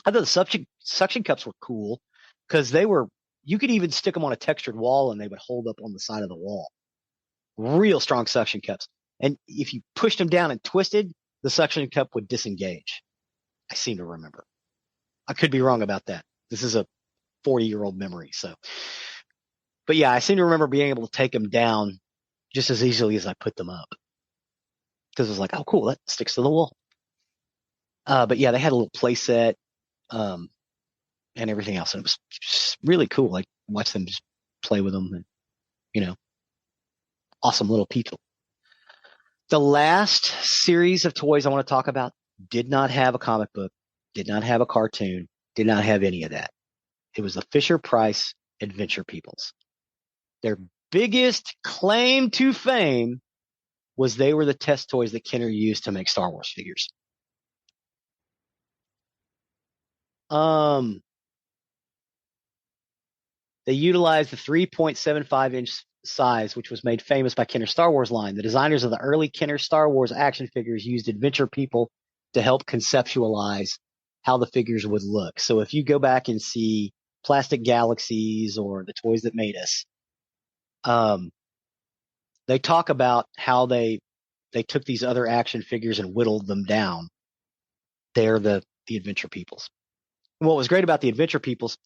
thought the suction cups were cool because you could even stick them on a textured wall and they would hold up on the side of the wall. Real strong suction cups. And if you pushed them down and twisted, the suction cup would disengage. I seem to remember. I could be wrong about that. This is a 40-year-old memory. But yeah, I seem to remember being able to take them down just as easily as I put them up. Because it was like, oh, cool, that sticks to the wall. But yeah, they had a little play set and everything else. And it was just really cool. Like, watch them just play with them and, awesome little people. The last series of toys I want to talk about did not have a comic book, did not have a cartoon, did not have any of that. It was the Fisher-Price Adventure Peoples. Their biggest claim to fame was they were the test toys that Kenner used to make Star Wars figures. They utilized the 3.75-inch size, which was made famous by Kenner's Star Wars line. The designers of the early Kenner Star Wars action figures used Adventure People to help conceptualize how the figures would look. So if you go back and see Plastic Galaxies or the Toys That Made Us, they talk about how they took these other action figures and whittled them down. They're the Adventure Peoples. And what was great about the Adventure Peoples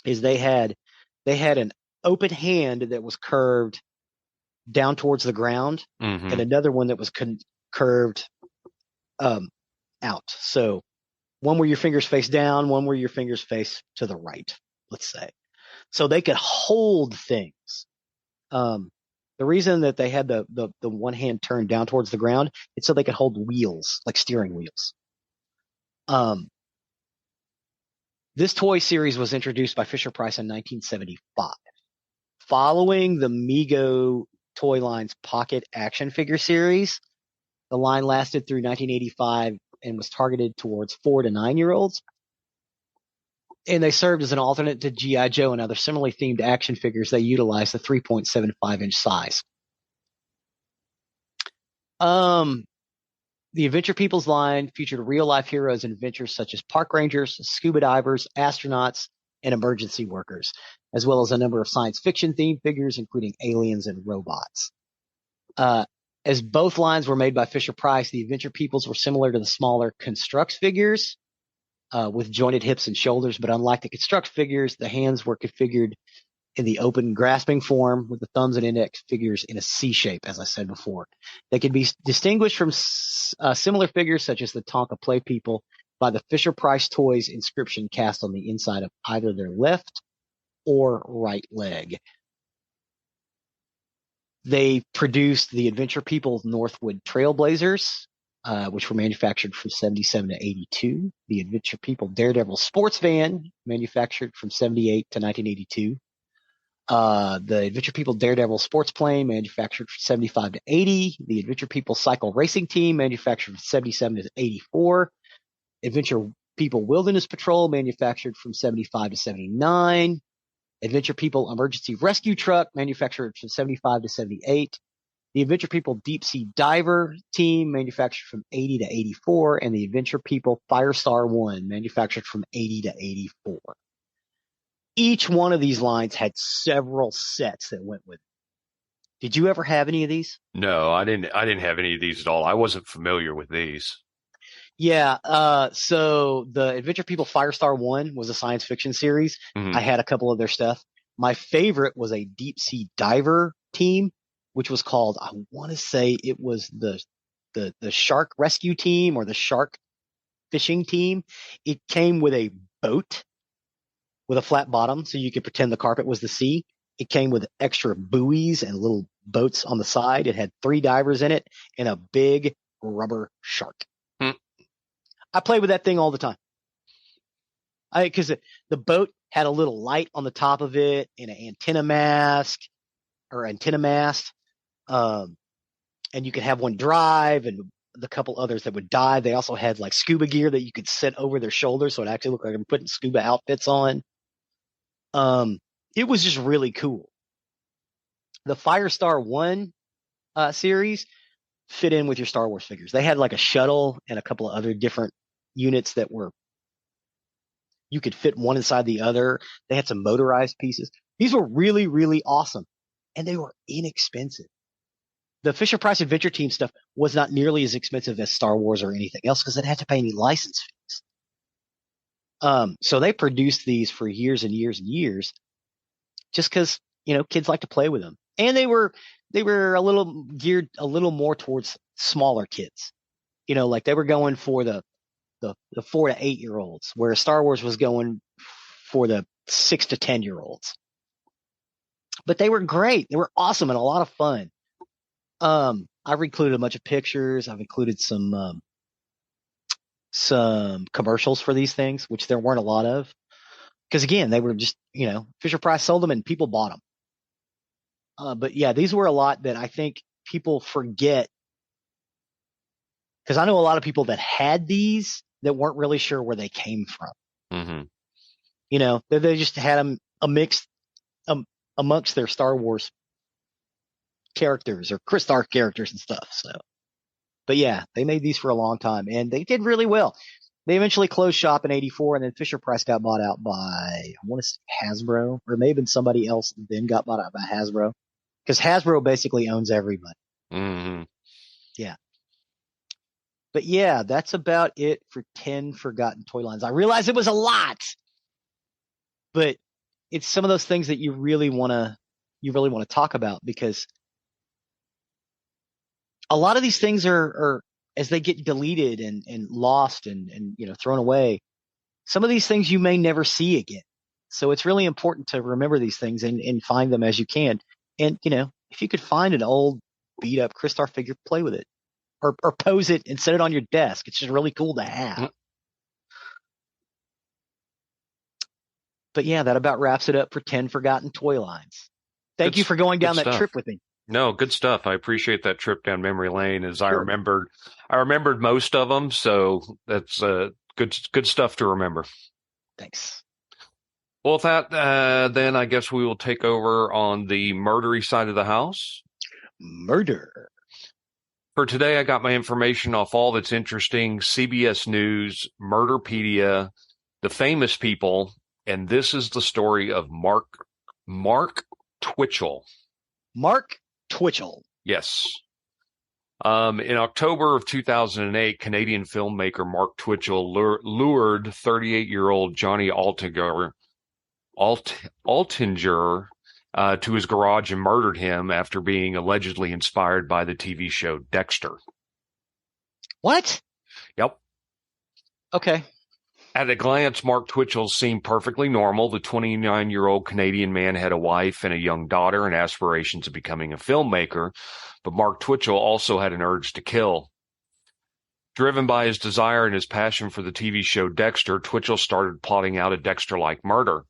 is they had an open hand that was curved down towards the ground, Mm-hmm. and another one that was curved out. So one where your fingers face down, one where your fingers face to the right, let's say. So they could hold things. The reason that they had the one hand turned down towards the ground is so they could hold wheels, like steering wheels. This toy series was introduced by Fisher-Price in 1975. Following the Mego toy line's Pocket action figure series, the line lasted through 1985 and was targeted towards 4 to 9-year-olds. And they served as an alternate to G.I. Joe and other similarly themed action figures. They utilized the 3.75-inch size. The Adventure Peoples line featured real-life heroes and adventures such as park rangers, scuba divers, astronauts, and emergency workers, as well as a number of science fiction-themed figures, including aliens and robots. As both lines were made by Fisher-Price, the Adventure Peoples were similar to the smaller Construx figures, with jointed hips and shoulders, but unlike the Construx figures, the hands were configured in the open grasping form with the thumbs and index figures in a C shape, as I said before. They can be distinguished from similar figures such as the Tonka Play People by the Fisher-Price Toys inscription cast on the inside of either their left or right leg. They produced the Adventure People Northwood Trailblazers, which were manufactured from 77 to 82. The Adventure People Daredevil Sports Van, manufactured from 78 to 1982. The Adventure People Daredevil Sports Plane, manufactured from 75 to 80. The Adventure People Cycle Racing Team, manufactured from 77 to 84. Adventure People Wilderness Patrol, manufactured from 75 to 79. Adventure People Emergency Rescue Truck, manufactured from 75 to 78. The Adventure People Deep Sea Diver Team, manufactured from 80 to 84. And the Adventure People Firestar 1, manufactured from 80 to 84. Each one of these lines had several sets that went with it. Did you ever have any of these? No, I didn't have any of these at all. I wasn't familiar with these. Yeah. So the Adventure People Firestar 1 was a science fiction series. Mm-hmm. I had a couple of their stuff. My favorite was a deep sea diver team, which was called, I want to say it was the shark rescue team or the shark fishing team. It came with a boat with a flat bottom, so you could pretend the carpet was the sea. It came with extra buoys and little boats on the side. It had 3 divers in it and a big rubber shark. I played with that thing all the time. Because the boat had a little light on the top of it and an antenna mast. And you could have one drive and the couple others that would dive. They also had like scuba gear that you could set over their shoulders, so it actually looked like I'm putting scuba outfits on. It was just really cool. The Firestar 1 series fit in with your Star Wars figures. They had like a shuttle and a couple of other different units that were, you could fit one inside the other. They had some motorized pieces. These were really, really awesome, and they were inexpensive. The Fisher Price Adventure Team stuff was not nearly as expensive as Star Wars or anything else because it had to pay any license fees. So they produced these for years and years and years, just because kids like to play with them, and they were a little geared a little more towards smaller kids. Like they were going for the 4 to 8 year olds, where Star Wars was going for the 6 to 10-year-olds. But they were great. They were awesome and a lot of fun. I've included a bunch of pictures. I've included some commercials for these things, which there weren't a lot of. Because again, they were just, Fisher Price sold them and people bought them. But yeah, these were a lot that I think people forget. Because I know a lot of people that had these that weren't really sure where they came from. Mm-hmm. They just had them mixed amongst their Star Wars characters or Crystar characters and stuff. So, but yeah, they made these for a long time and they did really well. They eventually closed shop in '84, and then Fisher Price got bought out by, I want to say Hasbro, or maybe been somebody else then got bought out by Hasbro, because Hasbro basically owns everybody. Mm-hmm. Yeah. But yeah, that's about it for 10 forgotten toy lines. I realize it was a lot, but it's some of those things that you really want to talk about, because a lot of these things are as they get deleted and lost and thrown away, some of these things you may never see again. So it's really important to remember these things and find them as you can. And if you could find an old beat up Crystar figure, play with it. Or pose it and set it on your desk. It's just really cool to have. Mm-hmm. But yeah, that about wraps it up for 10 forgotten toy lines. Thank you for going down that trip with me. No, good stuff. I appreciate that trip down memory lane. As sure. I remembered most of them, so that's good stuff to remember. Thanks. Well, with that, then I guess we will take over on the murdery side of the house. Murder. For today, I got my information off All That's Interesting, CBS News, Murderpedia, The Famous People, and this is the story of Mark Twitchell. Mark Twitchell. Yes. In October of 2008, Canadian filmmaker Mark Twitchell lured 38-year-old Johnny Altinger to his garage and murdered him after being allegedly inspired by the TV show Dexter. What? Yep. Okay. At a glance, Mark Twitchell seemed perfectly normal. The 29-year-old Canadian man had a wife and a young daughter and aspirations of becoming a filmmaker, but Mark Twitchell also had an urge to kill. Driven by his desire and his passion for the TV show Dexter, Twitchell started plotting out a Dexter-like murder.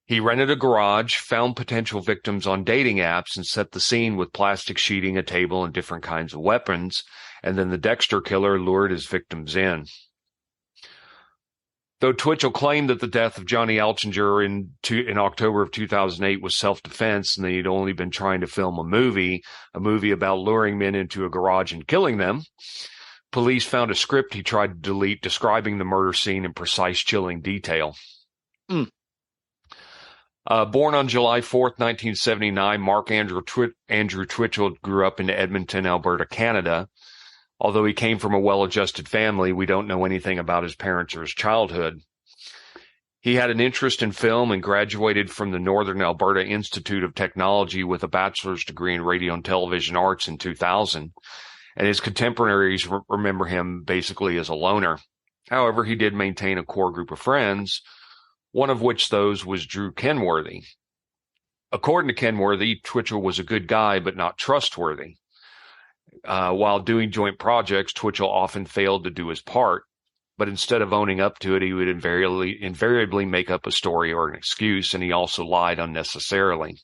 He rented a garage, found potential victims on dating apps, and set the scene with plastic sheeting, a table, and different kinds of weapons, and then the Dexter killer lured his victims in. Though Twitchell claimed that the death of Johnny Altinger in October of 2008 was self-defense and that he'd only been trying to film a movie about luring men into a garage and killing them, police found a script he tried to delete describing the murder scene in precise, chilling detail. Born on July 4th, 1979, Mark Andrew Twitchell grew up in Edmonton, Alberta, Canada. Although he came from a well-adjusted family, we don't know anything about his parents or his childhood. He had an interest in film and graduated from the Northern Alberta Institute of Technology with a bachelor's degree in radio and television arts in 2000, and his contemporaries remember him basically as a loner. However, he did maintain a core group of friends, one of which those was Drew Kenworthy. According to Kenworthy, Twitchell was a good guy but not trustworthy. While doing joint projects, Twitchell often failed to do his part, but instead of owning up to it, he would invariably make up a story or an excuse, and he also lied unnecessarily.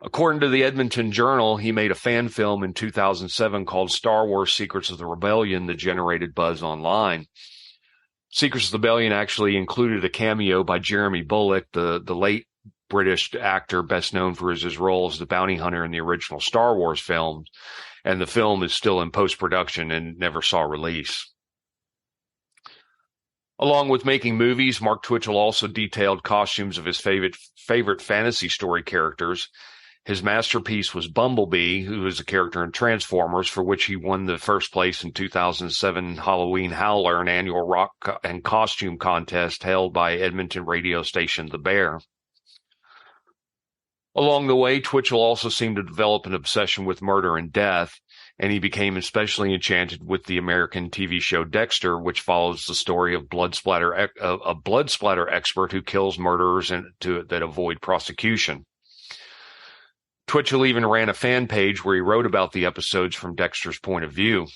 According to the Edmonton Journal, he made a fan film in 2007 called Star Wars Secrets of the Rebellion that generated buzz online. Secrets of the Rebellion actually included a cameo by Jeremy Bulloch, the late British actor best known for his role as the bounty hunter in the original Star Wars films, and the film is still in post-production and never saw release. Along with making movies, Mark Twitchell also detailed costumes of his favorite fantasy story characters. His masterpiece was Bumblebee, who is a character in Transformers, for which he won the first place in 2007 Halloween Howler, an annual rock and costume contest held by Edmonton radio station The Bear. Along the way, Twitchell also seemed to develop an obsession with murder and death, and he became especially enchanted with the American TV show Dexter, which follows the story of a blood splatter expert who kills murderers that avoid prosecution. Twitchell even ran a fan page where he wrote about the episodes from Dexter's point of view.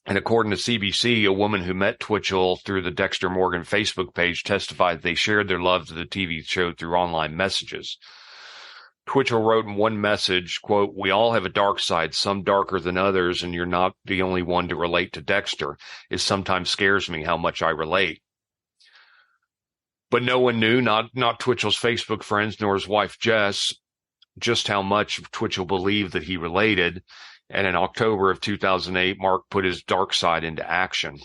And according to CBC, a woman who met Twitchell through the Dexter Morgan Facebook page testified they shared their love to the TV show through online messages. Twitchell wrote in one message, quote, "We all have a dark side, some darker than others, and you're not the only one to relate to Dexter. It sometimes scares me how much I relate." But no one knew, not Twitchell's Facebook friends nor his wife Jess, just how much Twitchell believed that he related. And in October of 2008, Mark put his dark side into action.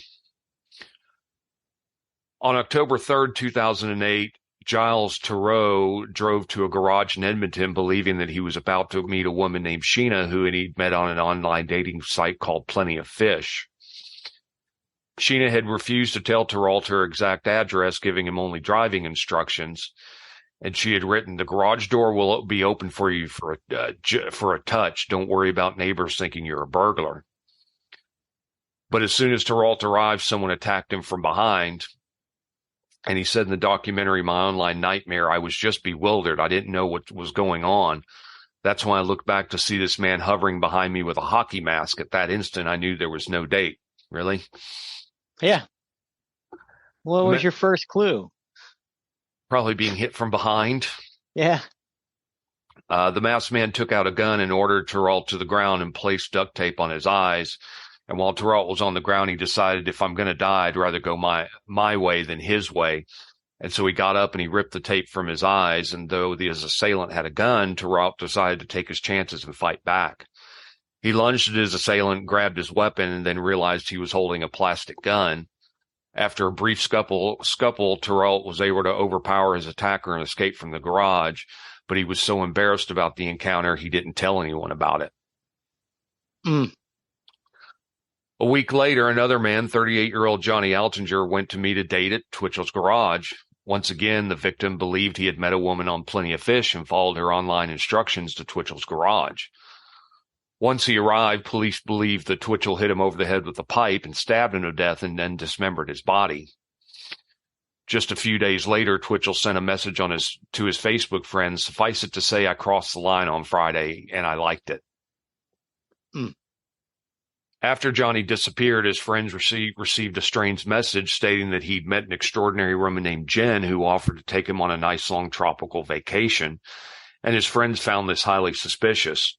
On October 3rd, 2008, Giles Theroux drove to a garage in Edmonton believing that he was about to meet a woman named Sheena who he'd met on an online dating site called Plenty of Fish. Sheena had refused to tell Theroux her exact address, giving him only driving instructions. And she had written, "The garage door will be open for you for a touch. Don't worry about neighbors thinking you're a burglar." But as soon as Theroux arrived, someone attacked him from behind. And he said in the documentary, "My online nightmare, I was just bewildered. I didn't know what was going on. That's when I looked back to see this man hovering behind me with a hockey mask. At that instant, I knew there was no date." Really? Yeah. What was your first clue? Probably being hit from behind. Yeah. The masked man took out a gun and ordered Theroux to the ground and placed duct tape on his eyes. And while Theroux was on the ground, he decided, if I'm going to die, I'd rather go my way than his way. And so he got up and he ripped the tape from his eyes. And though his assailant had a gun, Theroux decided to take his chances and fight back. He lunged at his assailant, grabbed his weapon, and then realized he was holding a plastic gun. After a brief scuffle, Theroux was able to overpower his attacker and escape from the garage. But he was so embarrassed about the encounter, he didn't tell anyone about it. A week later, another man, 38-year-old Johnny Altinger, went to meet a date at Twitchell's garage. Once again, the victim believed he had met a woman on Plenty of Fish and followed her online instructions to Twitchell's garage. Once he arrived, police believed that Twitchell hit him over the head with a pipe and stabbed him to death and then dismembered his body. Just a few days later, Twitchell sent a message to his Facebook friends, "Suffice it to say, I crossed the line on Friday and I liked it." After Johnny disappeared, his friends received a strange message stating that he'd met an extraordinary woman named Jen who offered to take him on a nice long tropical vacation, and his friends found this highly suspicious.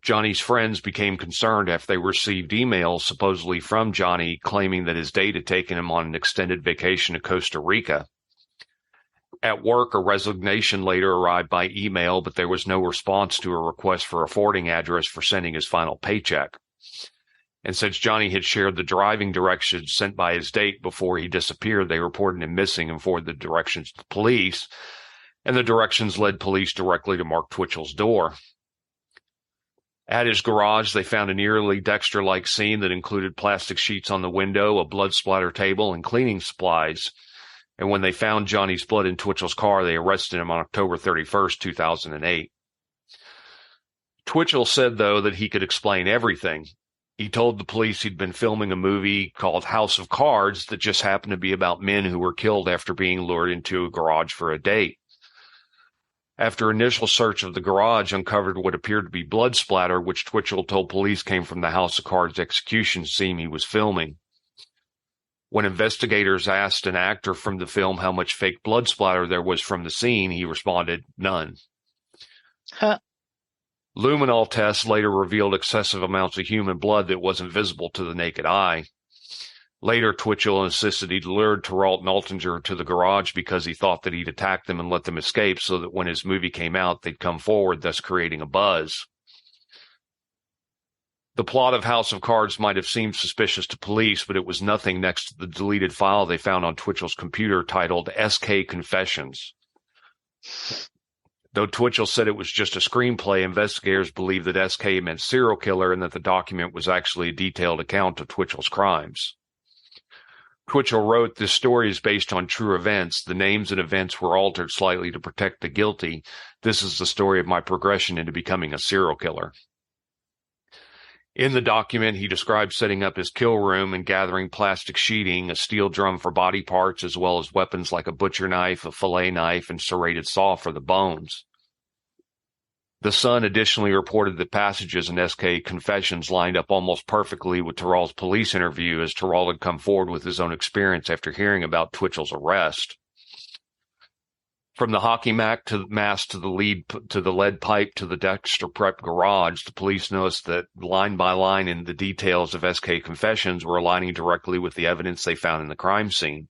Johnny's friends became concerned after they received emails supposedly from Johnny claiming that his date had taken him on an extended vacation to Costa Rica. At work, a resignation later arrived by email, but there was no response to a request for a forwarding address for sending his final paycheck. And since Johnny had shared the driving directions sent by his date before he disappeared, they reported him missing and forwarded the directions to police, and the directions led police directly to Mark Twitchell's door. At his garage, they found an eerily Dexter-like scene that included plastic sheets on the window, a blood splatter table, and cleaning supplies. And when they found Johnny's blood in Twitchell's car, they arrested him on October 31st, 2008. Twitchell said, though, that he could explain everything. He told the police he'd been filming a movie called House of Cards that just happened to be about men who were killed after being lured into a garage for a date. After initial search of the garage uncovered what appeared to be blood splatter, which Twitchell told police came from the House of Cards execution scene he was filming. When investigators asked an actor from the film how much fake blood splatter there was from the scene, he responded, "None." Luminol tests later revealed excessive amounts of human blood that wasn't visible to the naked eye. Later, Twitchell insisted he'd lured Terrell and Altinger to the garage because he thought that he'd attack them and let them escape so that when his movie came out, they'd come forward, thus creating a buzz. The plot of House of Cards might have seemed suspicious to police, but it was nothing next to the deleted file they found on Twitchell's computer titled SK Confessions. Though Twitchell said it was just a screenplay, investigators believe that SK meant serial killer and that the document was actually a detailed account of Twitchell's crimes. Twitchell wrote, "This story is based on true events. The names and events were altered slightly to protect the guilty. This is the story of my progression into becoming a serial killer." In the document, he described setting up his kill room and gathering plastic sheeting, a steel drum for body parts, as well as weapons like a butcher knife, a fillet knife, and serrated saw for the bones. The Sun additionally reported that passages in SK Confessions lined up almost perfectly with Terrell's police interview, as Terrell had come forward with his own experience after hearing about Twitchell's arrest. From the hockey mask to the lead pipe to the Dexter Prep garage, the police noticed that line by line in the details of SK Confessions were aligning directly with the evidence they found in the crime scene.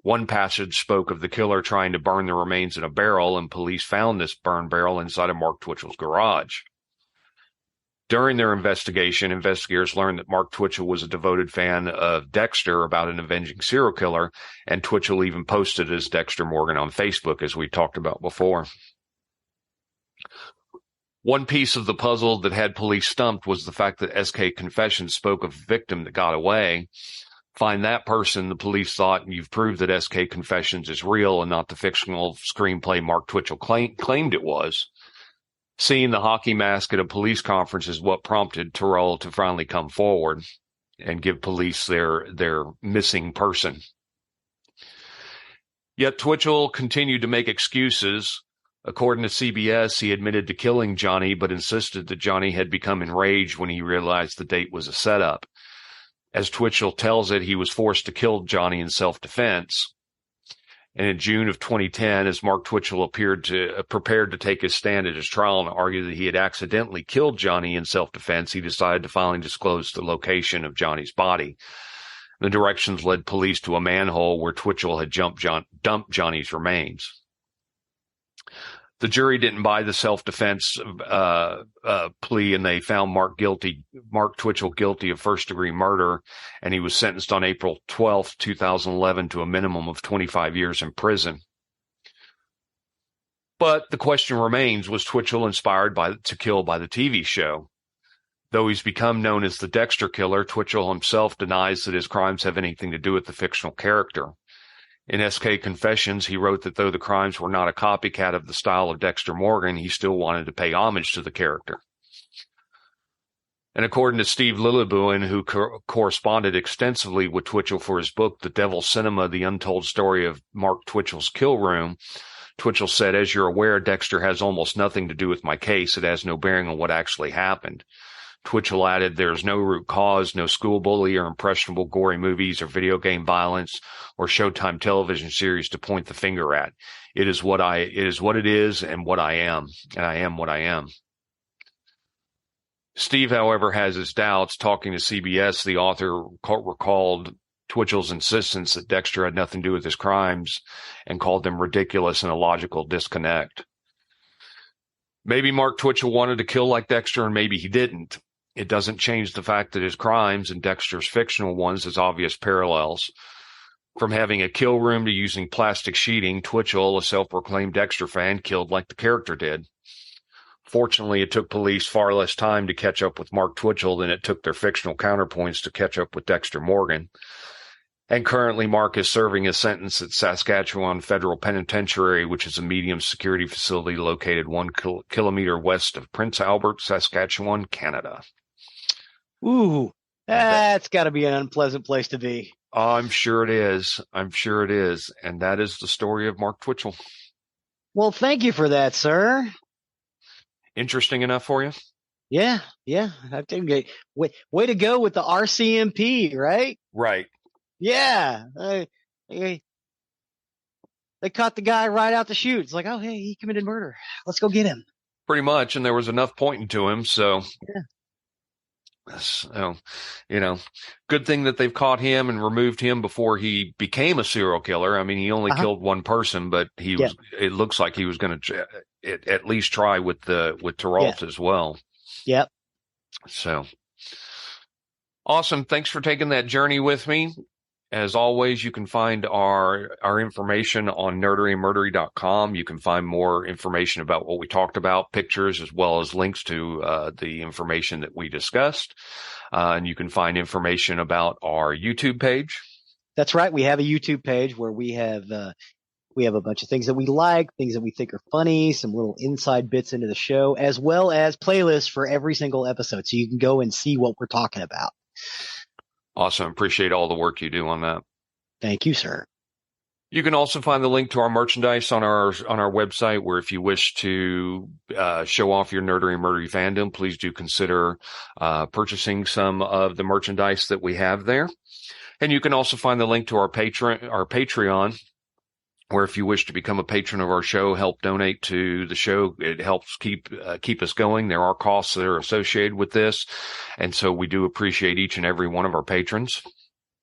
One passage spoke of the killer trying to burn the remains in a barrel, and police found this burned barrel inside of Mark Twitchell's garage. During their investigation, investigators learned that Mark Twitchell was a devoted fan of Dexter about an avenging serial killer, and Twitchell even posted as Dexter Morgan on Facebook, as we talked about before. One piece of the puzzle that had police stumped was the fact that SK Confessions spoke of a victim that got away. Find that person, the police thought, and you've proved that SK Confessions is real and not the fictional screenplay Mark Twitchell claimed it was. Seeing the hockey mask at a police conference is what prompted Terrell to finally come forward and give police their missing person. Yet Twitchell continued to make excuses. According to CBS, he admitted to killing Johnny, but insisted that Johnny had become enraged when he realized the date was a setup. As Twitchell tells it, he was forced to kill Johnny in self-defense. And in June of 2010, as Mark Twitchell prepared to take his stand at his trial and argue that he had accidentally killed Johnny in self-defense, he decided to finally disclose the location of Johnny's body. The directions led police to a manhole where Twitchell had dumped Johnny's remains. The jury didn't buy the self-defense plea, and they found Mark Twitchell guilty of first-degree murder, and he was sentenced on April 12, 2011 to a minimum of 25 years in prison. But the question remains, was Twitchell inspired to kill by the TV show? Though he's become known as the Dexter Killer, Twitchell himself denies that his crimes have anything to do with the fictional character. In SK Confessions, he wrote that though the crimes were not a copycat of the style of Dexter Morgan, he still wanted to pay homage to the character. And according to Steve Lillibuen, who corresponded extensively with Twitchell for his book, The Devil's Cinema, The Untold Story of Mark Twitchell's Kill Room, Twitchell said, "As you're aware, Dexter has almost nothing to do with my case. It has no bearing on what actually happened." Twitchell added, "There's no root cause, no school bully or impressionable gory movies or video game violence or Showtime television series to point the finger at. It is what it is and what I am, and I am what I am." Steve, however, has his doubts. Talking to CBS, the author recalled Twitchell's insistence that Dexter had nothing to do with his crimes and called them ridiculous and a logical disconnect. Maybe Mark Twitchell wanted to kill like Dexter, and maybe he didn't. It doesn't change the fact that his crimes and Dexter's fictional ones has obvious parallels. From having a kill room to using plastic sheeting, Twitchell, a self-proclaimed Dexter fan, killed like the character did. Fortunately, it took police far less time to catch up with Mark Twitchell than it took their fictional counterpoints to catch up with Dexter Morgan. And currently, Mark is serving a sentence at Saskatchewan Federal Penitentiary, which is a medium security facility located 1 kilometer west of Prince Albert, Saskatchewan, Canada. Ooh, that's got to be an unpleasant place to be. I'm sure it is. I'm sure it is. And that is the story of Mark Twitchell. Well, thank you for that, sir. Interesting enough for you? Yeah. I think way to go with the RCMP, right? Right. Yeah. They caught the guy right out the chute. It's like, oh, hey, he committed murder. Let's go get him. Pretty much. And there was enough pointing to him. So, yeah. So, good thing that they've caught him and removed him before he became a serial killer. I mean, he only killed one person, but it looks like he was going to at least try with Terralt as well. Yep. So awesome. Thanks for taking that journey with me. As always, you can find our information on nerderyandmurdery.com. You can find more information about what we talked about, pictures, as well as links to the information that we discussed. And you can find information about our YouTube page. That's right. We have a YouTube page where we have a bunch of things that we like, things that we think are funny, some little inside bits into the show, as well as playlists for every single episode. So you can go and see what we're talking about. Awesome. Appreciate all the work you do on that. Thank you, sir. You can also find the link to our merchandise on our website, where if you wish to show off your Nerdery and Murdery fandom, please do consider purchasing some of the merchandise that we have there. And you can also find the link to our Patreon, where if you wish to become a patron of our show, help donate to the show, it helps keep us going. There are costs that are associated with this, and so we do appreciate each and every one of our patrons.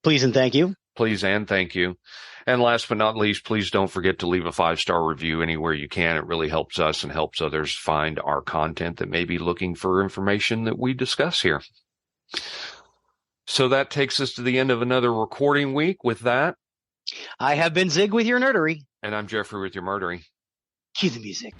Please and thank you. Please and thank you. And last but not least, please don't forget to leave a 5-star review anywhere you can. It really helps us and helps others find our content that may be looking for information that we discuss here. So that takes us to the end of another recording week. With that, I have been Zig with your Nerdery. And I'm Geoffrey with your Murdery. Cue the music.